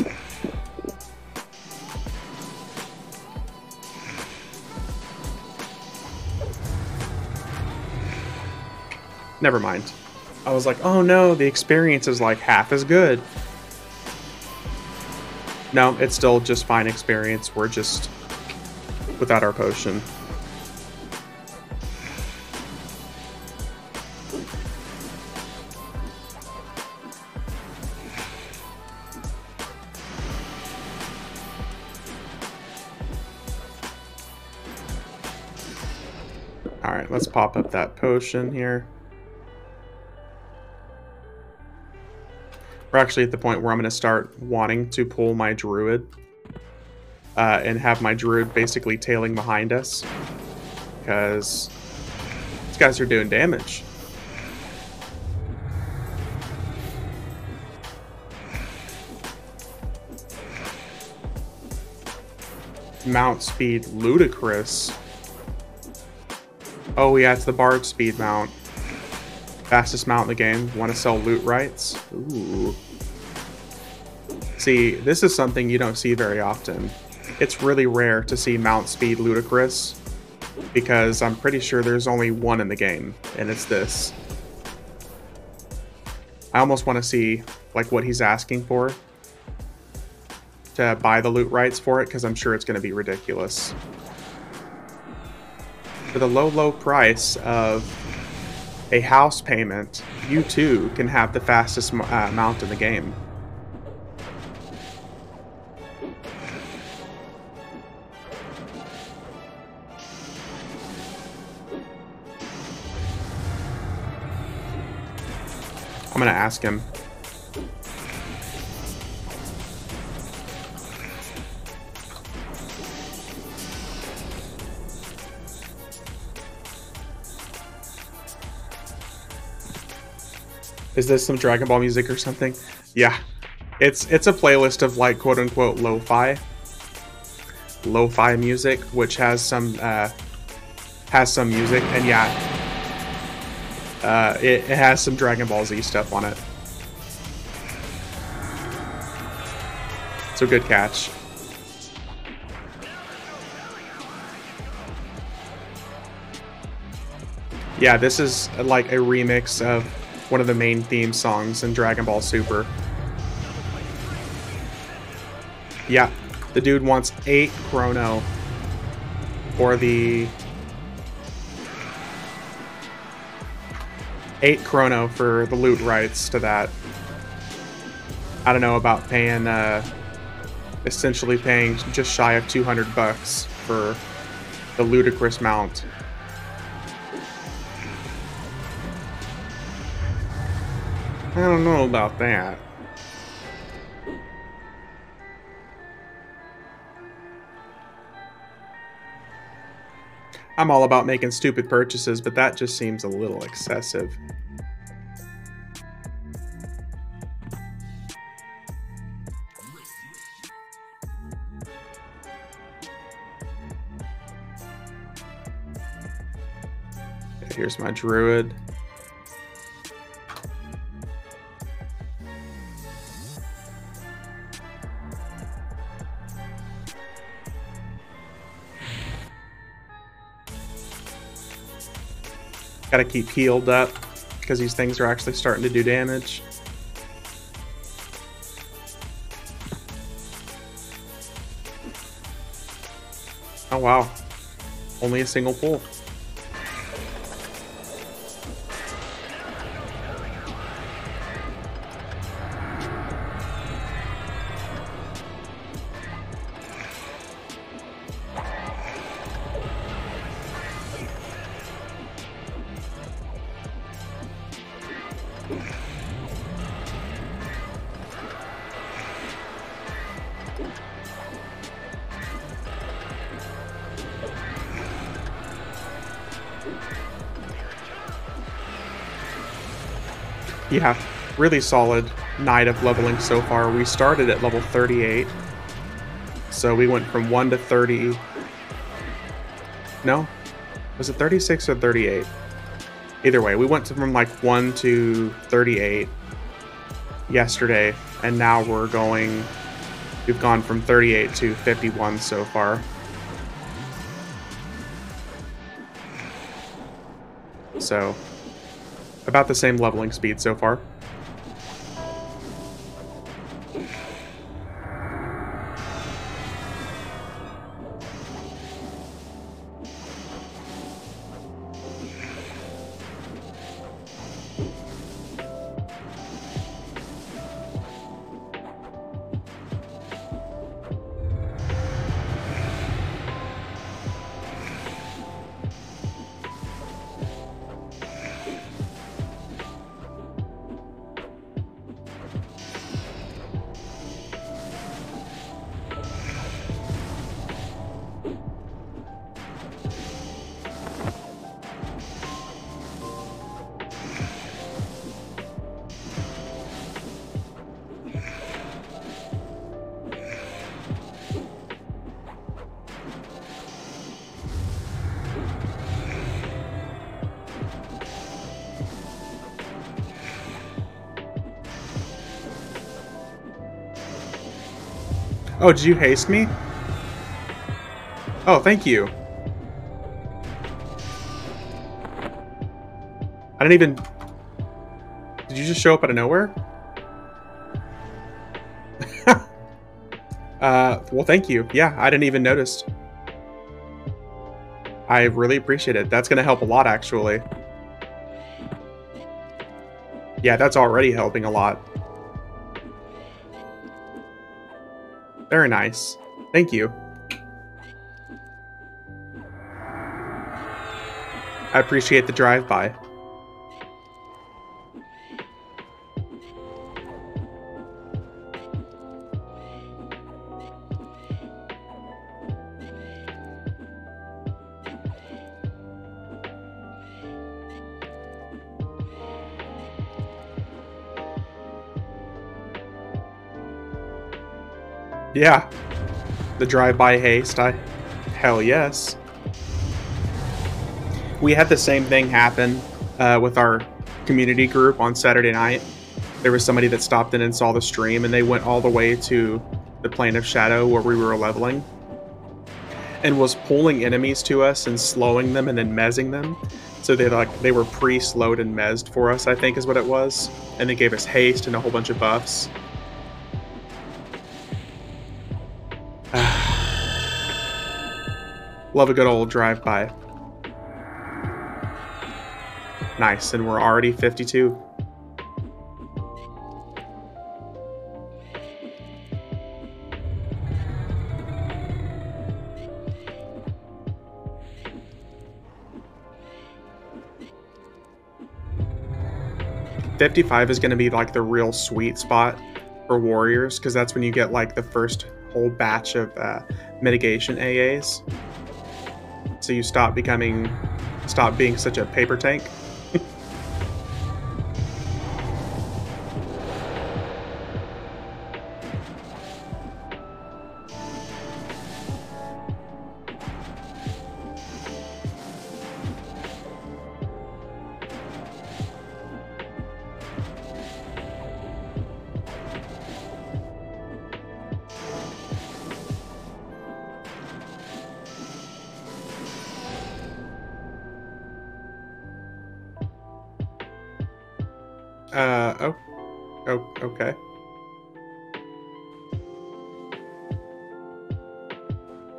Never mind. I was like, oh no, the experience is like half as good. No, it's still just fine experience. We're just without our potion. Alright, let's pop up that potion here. We're actually at the point where I'm going to start wanting to pull my druid. And have my druid basically tailing behind us. Because these guys are doing damage. Mount speed ludicrous. Oh yeah, it's the Bard speed mount. Fastest mount in the game. Want to sell loot rights? Ooh. See, this is something you don't see very often. It's really rare to see mount speed ludicrous, because I'm pretty sure there's only one in the game, and it's this. I almost want to see like what he's asking for to buy the loot rights for it, because I'm sure it's going to be ridiculous. For the low price of a house payment, you too can have the fastest mount in the game. I'm gonna ask him. Is this some Dragon Ball music or something? Yeah. It's a playlist of like quote unquote lo-fi music, which has some music, and yeah. It has some Dragon Ball Z stuff on it. It's a good catch. Yeah, this is like a remix of one of the main theme songs in Dragon Ball Super. Yeah, the dude wants 8 chrono for the 8 chrono for the loot rights to that. I don't know about paying, essentially paying just shy of 200 bucks for the ludicrous mount. I don't know about that. I'm all about making stupid purchases, but that just seems a little excessive. Okay, here's my druid. Gotta keep healed up because these things are actually starting to do damage. Oh wow, only a single pull. Yeah, really solid night of leveling so far. We started at level 38. So we went from 1 to 30. No? Was it 36 or 38? Either way, we went from like 1 to 38 yesterday, and now we've gone from 38 to 51 so far. So, about the same leveling speed so far. Oh, did you haste me? Oh, thank you. I didn't even... Did you just show up out of nowhere? Well, thank you. Yeah, I didn't even notice. I really appreciate it. That's going to help a lot, actually. Yeah, that's already helping a lot. Very nice. Thank you. I appreciate the drive-by. Yeah. The drive-by haste, hell yes. We had the same thing happen with our community group on Saturday night. There was somebody that stopped in and saw the stream, and they went all the way to the Plane of Shadow where we were leveling, and was pulling enemies to us and slowing them and then mezzing them. So they were pre-slowed and mezzed for us, I think is what it was, and they gave us haste and a whole bunch of buffs. Love a good old drive-by. Nice, and we're already 52. $55 is going to be like the real sweet spot for warriors, because that's when you get like the first whole batch of mitigation AAs. So you stop being such a paper tank. Oh, okay.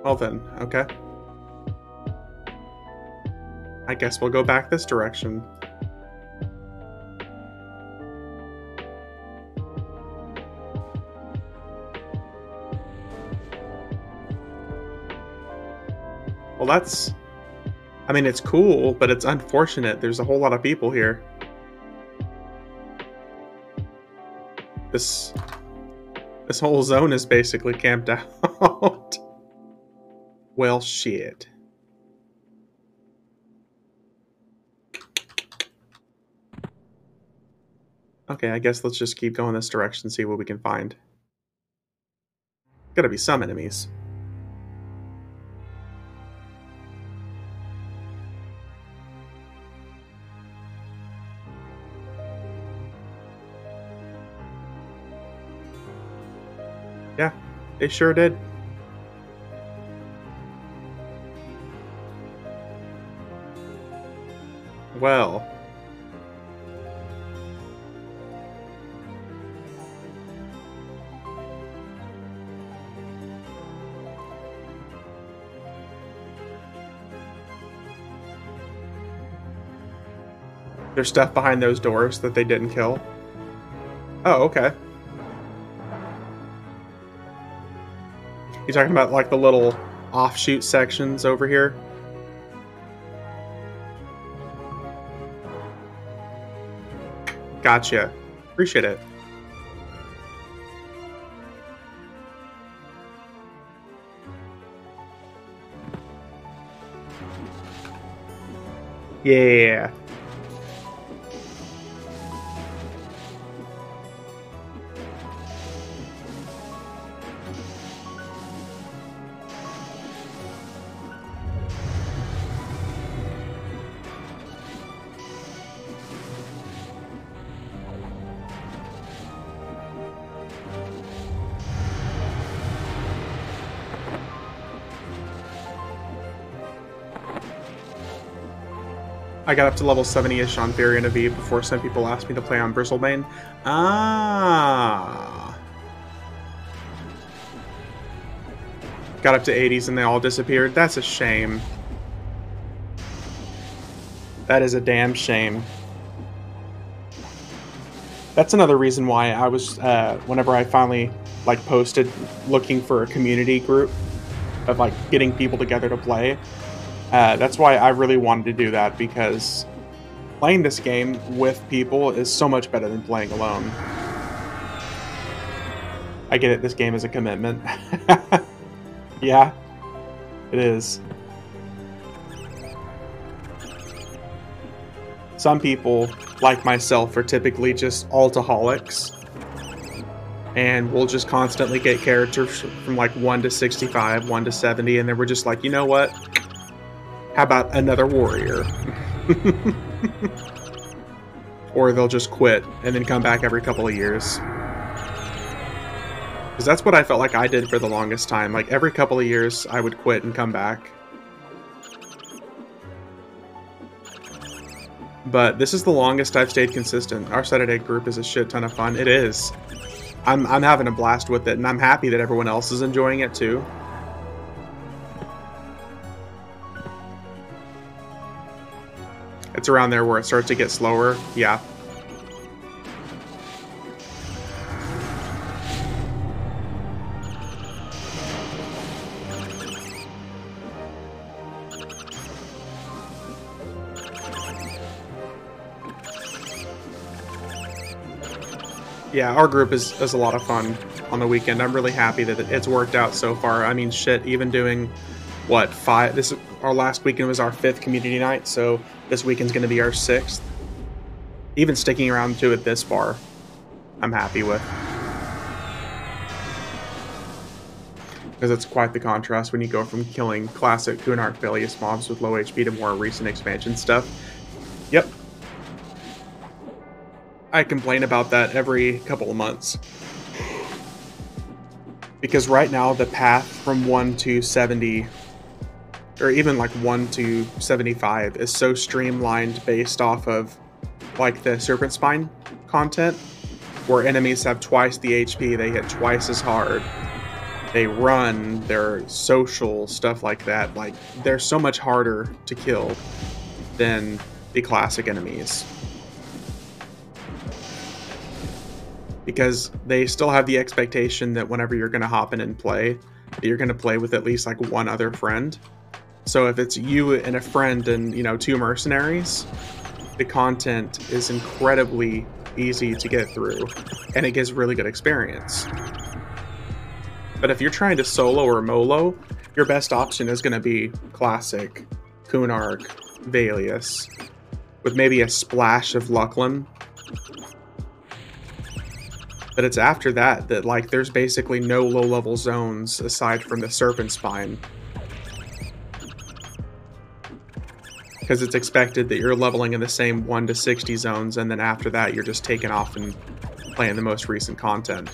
Well then, okay. I guess we'll go back this direction. Well, that's... I mean, it's cool, but it's unfortunate. There's a whole lot of people here. This whole zone is basically camped out. Well, shit. Okay, I guess let's just keep going this direction, see what we can find. Gotta be some enemies. Yeah, they sure did. Well. There's stuff behind those doors that they didn't kill. Oh, okay. You talking about like the little offshoot sections over here? Gotcha. Appreciate it. Yeah. I got up to level 70-ish on Varian of Eve before some people asked me to play on Bristlebane. Ah. Got up to 80s and they all disappeared. That's a shame. That is a damn shame. That's another reason why I was, whenever I finally, like, posted looking for a community group of, like, getting people together to play. That's why I really wanted to do that, because playing this game with people is so much better than playing alone. I get it, this game is a commitment. Yeah, it is. Some people, like myself, are typically just altaholics. And we'll just constantly get characters from like 1 to 65, 1 to 70, and then we're just like, you know what? How about another warrior? Or they'll just quit and then come back every couple of years. Because that's what I felt like I did for the longest time. Like every couple of years, I would quit and come back. But this is the longest I've stayed consistent. Our Saturday group is a shit ton of fun. It is. I'm having a blast with it, and I'm happy that everyone else is enjoying it too. It's around there where it starts to get slower. Yeah. Yeah, our group is a lot of fun on the weekend. I'm really happy that it's worked out so far. I mean, shit, even doing, what, 5... Our last weekend was our 5th community night, so this weekend's going to be our 6th. Even sticking around to it this far, I'm happy with. Because it's quite the contrast when you go from killing classic Kunark Velius mobs with low HP to more recent expansion stuff. Yep. I complain about that every couple of months. Because right now, the path from 1 to 70... or even like 1 to 75 is so streamlined based off of like the Serpent Spine content, where enemies have twice the HP, they hit twice as hard, they run, they're social, stuff like that. Like, they're so much harder to kill than the classic enemies. Because they still have the expectation that whenever you're going to hop in and play, that you're going to play with at least like one other friend. So if it's you and a friend and, you know, 2 mercenaries, the content is incredibly easy to get through, and it gives really good experience. But if you're trying to solo or molo, your best option is going to be classic, Kunark, Valius, with maybe a splash of Luclin. But it's after that that, like, there's basically no low-level zones aside from the Serpent Spine. Because it's expected that you're leveling in the same 1 to 60 zones, and then after that you're just taking off and playing the most recent content.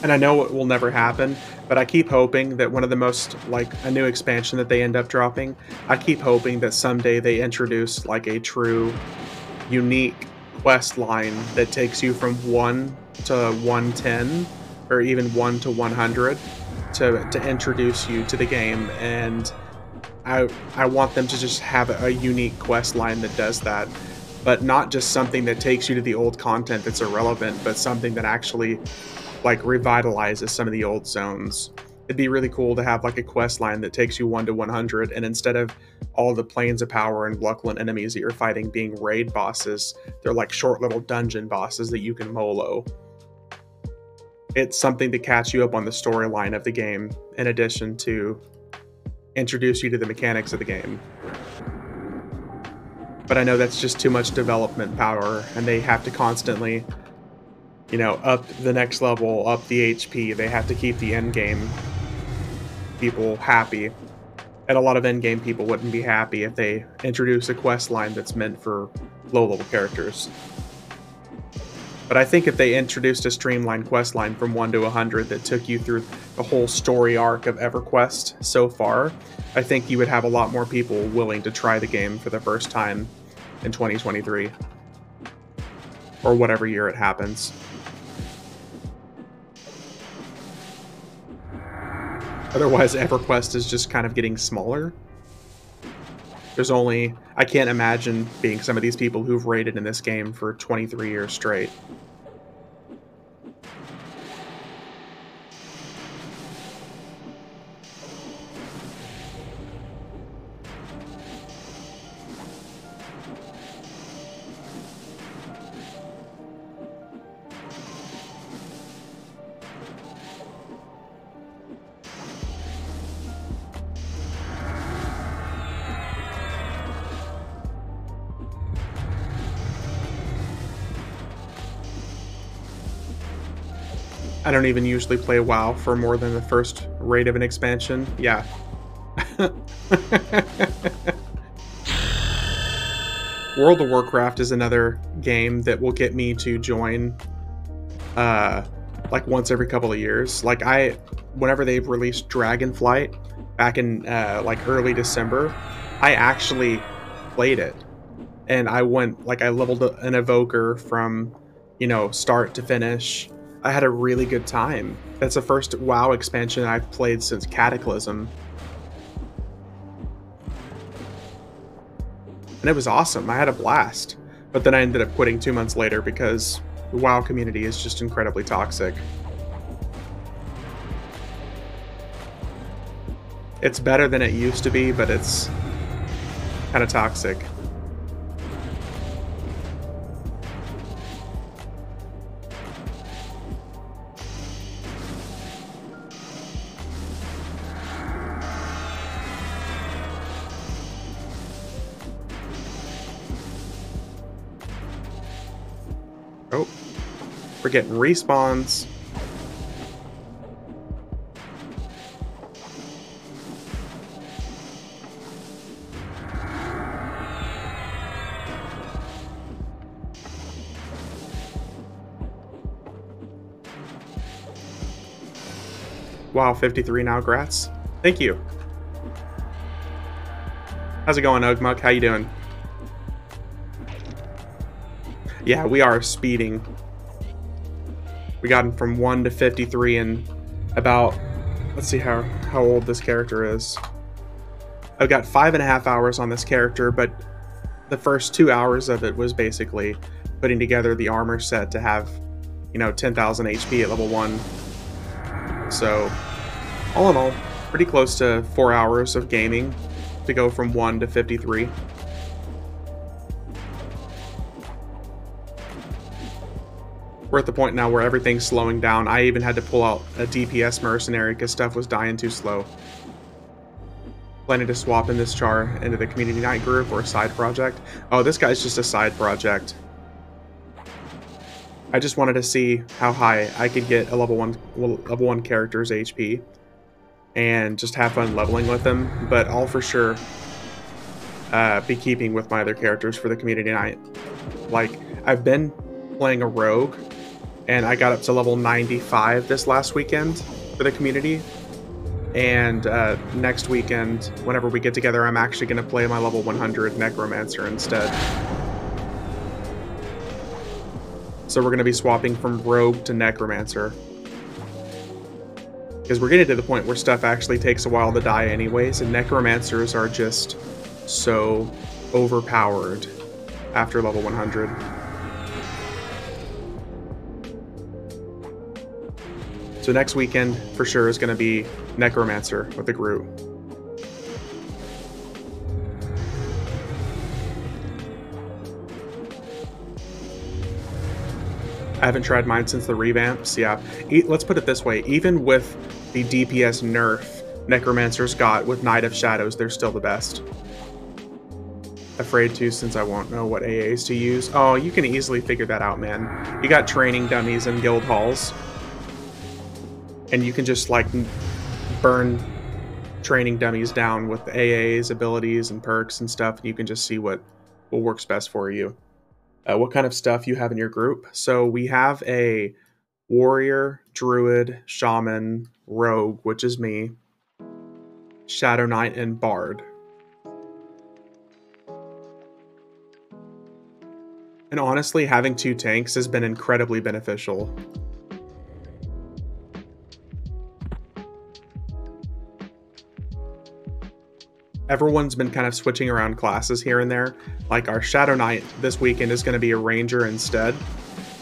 And I know it will never happen, but I keep hoping that one of the most, like, a new expansion that they end up dropping, I keep hoping that someday they introduce, like, a true, unique quest line that takes you from 1 to 110, or even 1 to 100, to introduce you to the game, and I want them to just have a unique quest line that does that. But not just something that takes you to the old content that's irrelevant, but something that actually, like, revitalizes some of the old zones. It'd be really cool to have like a quest line that takes you 1 to 100, and instead of all the Plains of Power and Luclin enemies that you're fighting being raid bosses, they're like short little dungeon bosses that you can molo. It's something to catch you up on the storyline of the game, in addition to introduce you to the mechanics of the game. But I know that's just too much development power, and they have to constantly, you know, up the next level, up the HP. They have to keep the endgame people happy. And a lot of endgame people wouldn't be happy if they introduce a quest line that's meant for low-level characters. But I think if they introduced a streamlined quest line from 1 to 100 that took you through the whole story arc of EverQuest so far, I think you would have a lot more people willing to try the game for the first time in 2023. Or whatever year it happens. Otherwise, EverQuest is just kind of getting smaller. There's only... I can't imagine being some of these people who've raided in this game for 23 years straight. I don't even usually play WoW for more than the first raid of an expansion. Yeah. World of Warcraft is another game that will get me to join like once every couple of years. Like whenever they've released Dragonflight back in like early December, I actually played it. And I went, like, I leveled an Evoker from, you know, start to finish. I had a really good time. That's the first WoW expansion I've played since Cataclysm. And it was awesome. I had a blast. But then I ended up quitting 2 months later because the WoW community is just incredibly toxic. It's better than it used to be, but it's kind of toxic. Oh, we're getting respawns. Wow, 53 now, grats. Thank you. How's it going, Ugmuk? How you doing? Yeah, we are speeding. We got him from 1 to 53 in about, let's see how old this character is. I've got 5.5 hours on this character, but the first 2 hours of it was basically putting together the armor set to have, 10,000 HP at level 1. So, all in all, pretty close to 4 hours of gaming to go from 1 to 53. We're at the point now where everything's slowing down. I even had to pull out a DPS mercenary because stuff was dying too slow. Planning to swap in this char into the community night group or a side project. Oh, this guy's just a side project. I just wanted to see how high I could get a level 1 character's HP and just have fun leveling with them, but I'll for sure be keeping with my other characters for the community night. Like, I've been playing a rogue, and I got up to level 95 this last weekend for the community. And next weekend, whenever we get together, I'm actually going to play my level 100 Necromancer instead. So we're going to be swapping from Rogue to Necromancer. Because we're getting to the point where stuff actually takes a while to die anyways, and Necromancers are just so overpowered after level 100. So next weekend, for sure, is going to be Necromancer with the group. I haven't tried mine since the revamps, yeah. Let's put it this way, even with the DPS nerf Necromancers got with Knight of Shadows, they're still the best. Afraid to, since I won't know what AAs to use. Oh, you can easily figure that out, man. You got training dummies in guild halls. And you can just, like, burn training dummies down with AAs, abilities, and perks and stuff, and you can just see what works best for you. What kind of stuff you have in your group. So we have a warrior, druid, shaman, rogue, which is me, shadow knight, and bard. And honestly, having 2 tanks has been incredibly beneficial. Everyone's been kind of switching around classes here and there. Like our Shadow Knight this weekend is going to be a Ranger instead.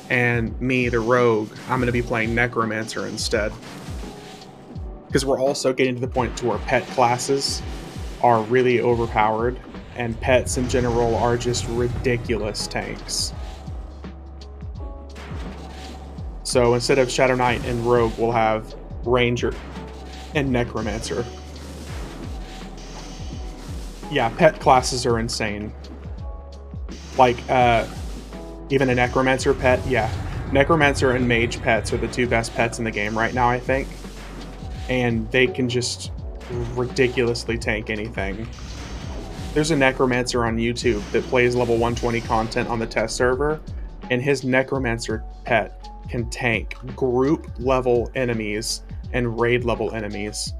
And me, the Rogue, I'm going to be playing Necromancer instead. Because we're also getting to the point to where pet classes are really overpowered. And pets in general are just ridiculous tanks. So instead of Shadow Knight and Rogue, we'll have Ranger and Necromancer. Yeah, pet classes are insane. Like, even a Necromancer pet, yeah. Necromancer and Mage pets are the 2 best pets in the game right now, I think. And they can just ridiculously tank anything. There's a Necromancer on YouTube that plays level 120 content on the test server, and his Necromancer pet can tank group level enemies and raid level enemies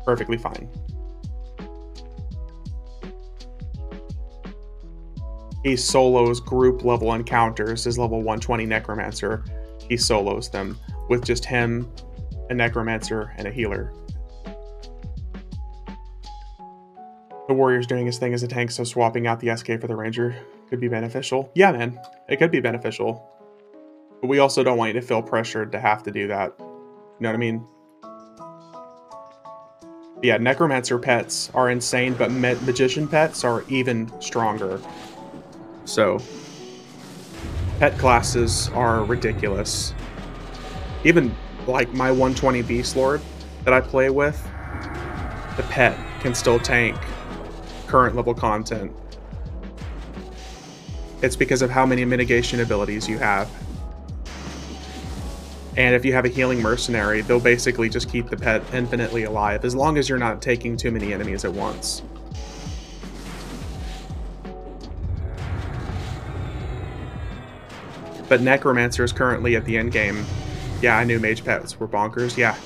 perfectly fine. He solos group level encounters, his level 120 Necromancer. He solos them with just him, a Necromancer, and a healer. The Warrior's doing his thing as a tank, so swapping out the SK for the Ranger could be beneficial. Yeah, man, it could be beneficial. But we also don't want you to feel pressured to have to do that. You know what I mean? Yeah, Necromancer pets are insane, but Magician pets are even stronger. So, pet classes are ridiculous. Even, like, my 120 Beast Lord that I play with, the pet can still tank current level content. It's because of how many mitigation abilities you have. And if you have a healing mercenary, they'll basically just keep the pet infinitely alive, as long as you're not taking too many enemies at once. But Necromancer is currently at the end game. Yeah, I knew mage pets were bonkers. Yeah.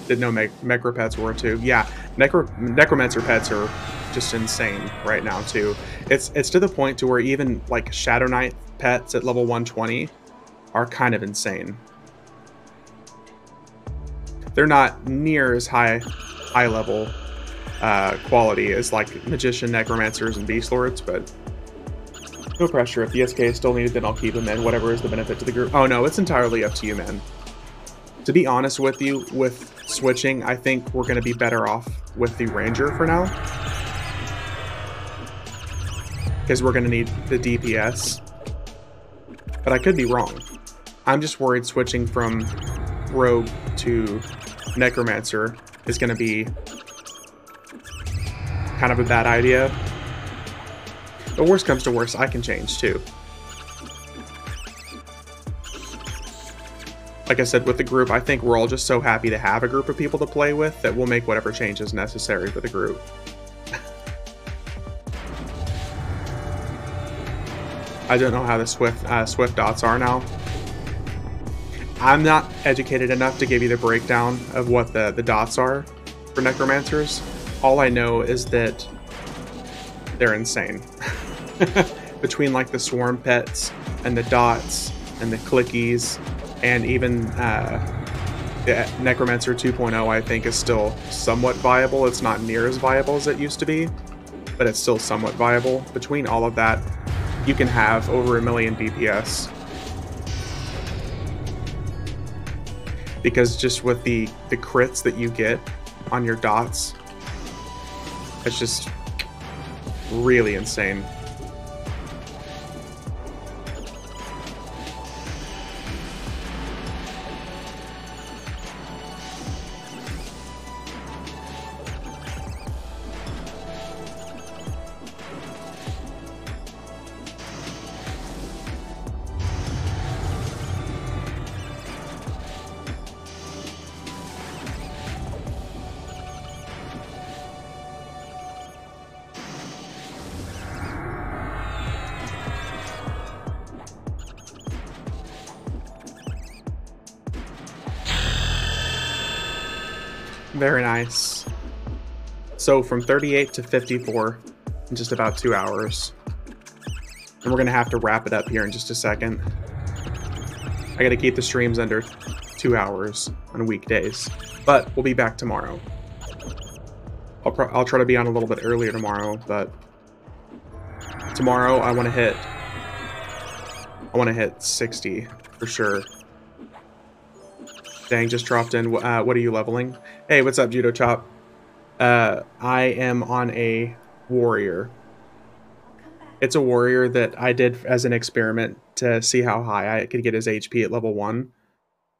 Didn't know Necropets were too. Yeah, Necromancer pets are just insane right now too. It's to the point to where even like Shadow Knight pets at level 120 are kind of insane. They're not near as high level quality as like Magician, Necromancers, and Beast Lords, but no pressure. If the SK is still needed, then I'll keep them in. Whatever is the benefit to the group. Oh no, it's entirely up to you, man. To be honest with you, with switching, I think we're going to be better off with the Ranger for now. Because we're going to need the DPS. But I could be wrong. I'm just worried switching from Rogue to Necromancer is going to be kind of a bad idea. But worst comes to worst, I can change too. Like I said, with the group, I think we're all just so happy to have a group of people to play with that we'll make whatever changes necessary for the group. I don't know how the Swift dots are now. I'm not educated enough to give you the breakdown of what the dots are for Necromancers. All I know is that they're insane. Between like the Swarm pets and the dots and the clickies, and even the Necromancer 2.0, I think, is still somewhat viable. It's not near as viable as it used to be, but it's still somewhat viable. Between all of that, you can have over 1 million DPS. Because just with the crits that you get on your dots, it's just really insane. Very nice. So from 38 to 54 in just about 2 hours. And we're going to have to wrap it up here in just a second. I got to keep the streams under 2 hours on weekdays. But we'll be back tomorrow. I'll try to be on a little bit earlier tomorrow, but tomorrow I want to hit 60 for sure. Dang, just dropped in. What are you leveling? Hey, what's up, Judo Chop? I am on a warrior. It's a warrior that I did as an experiment to see how high I could get his HP at level 1.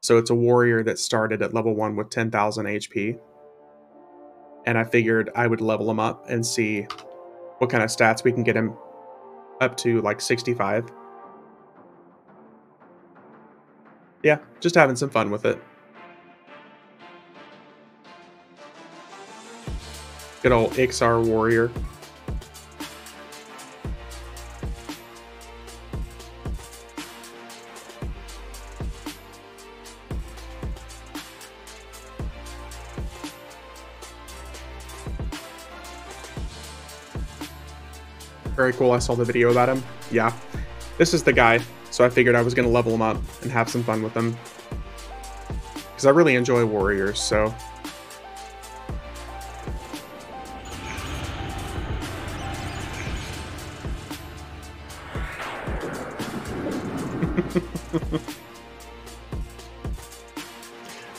So it's a warrior that started at level 1 with 10,000 HP. And I figured I would level him up and see what kind of stats we can get him up to, like 65. Yeah, just having some fun with it. Good old Ixar warrior. Very cool. I saw the video about him. Yeah, this is the guy. So I figured I was going to level him up and have some fun with him. Because I really enjoy warriors, so...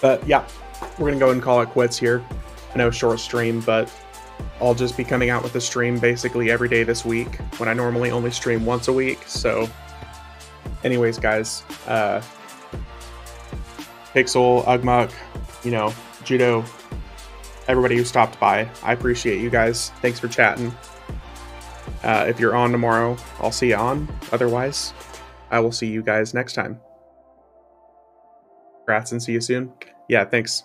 But yeah, we're going to go and call it quits here. I know, short stream, but I'll just be coming out with a stream basically every day this week, when I normally only stream once a week, so... Anyways, guys, Pixel, Ugmuk, you know, Judo, everybody who stopped by, I appreciate you guys. Thanks for chatting. If you're on tomorrow, I'll see you on. Otherwise, I will see you guys next time. Congrats and see you soon. Yeah, thanks.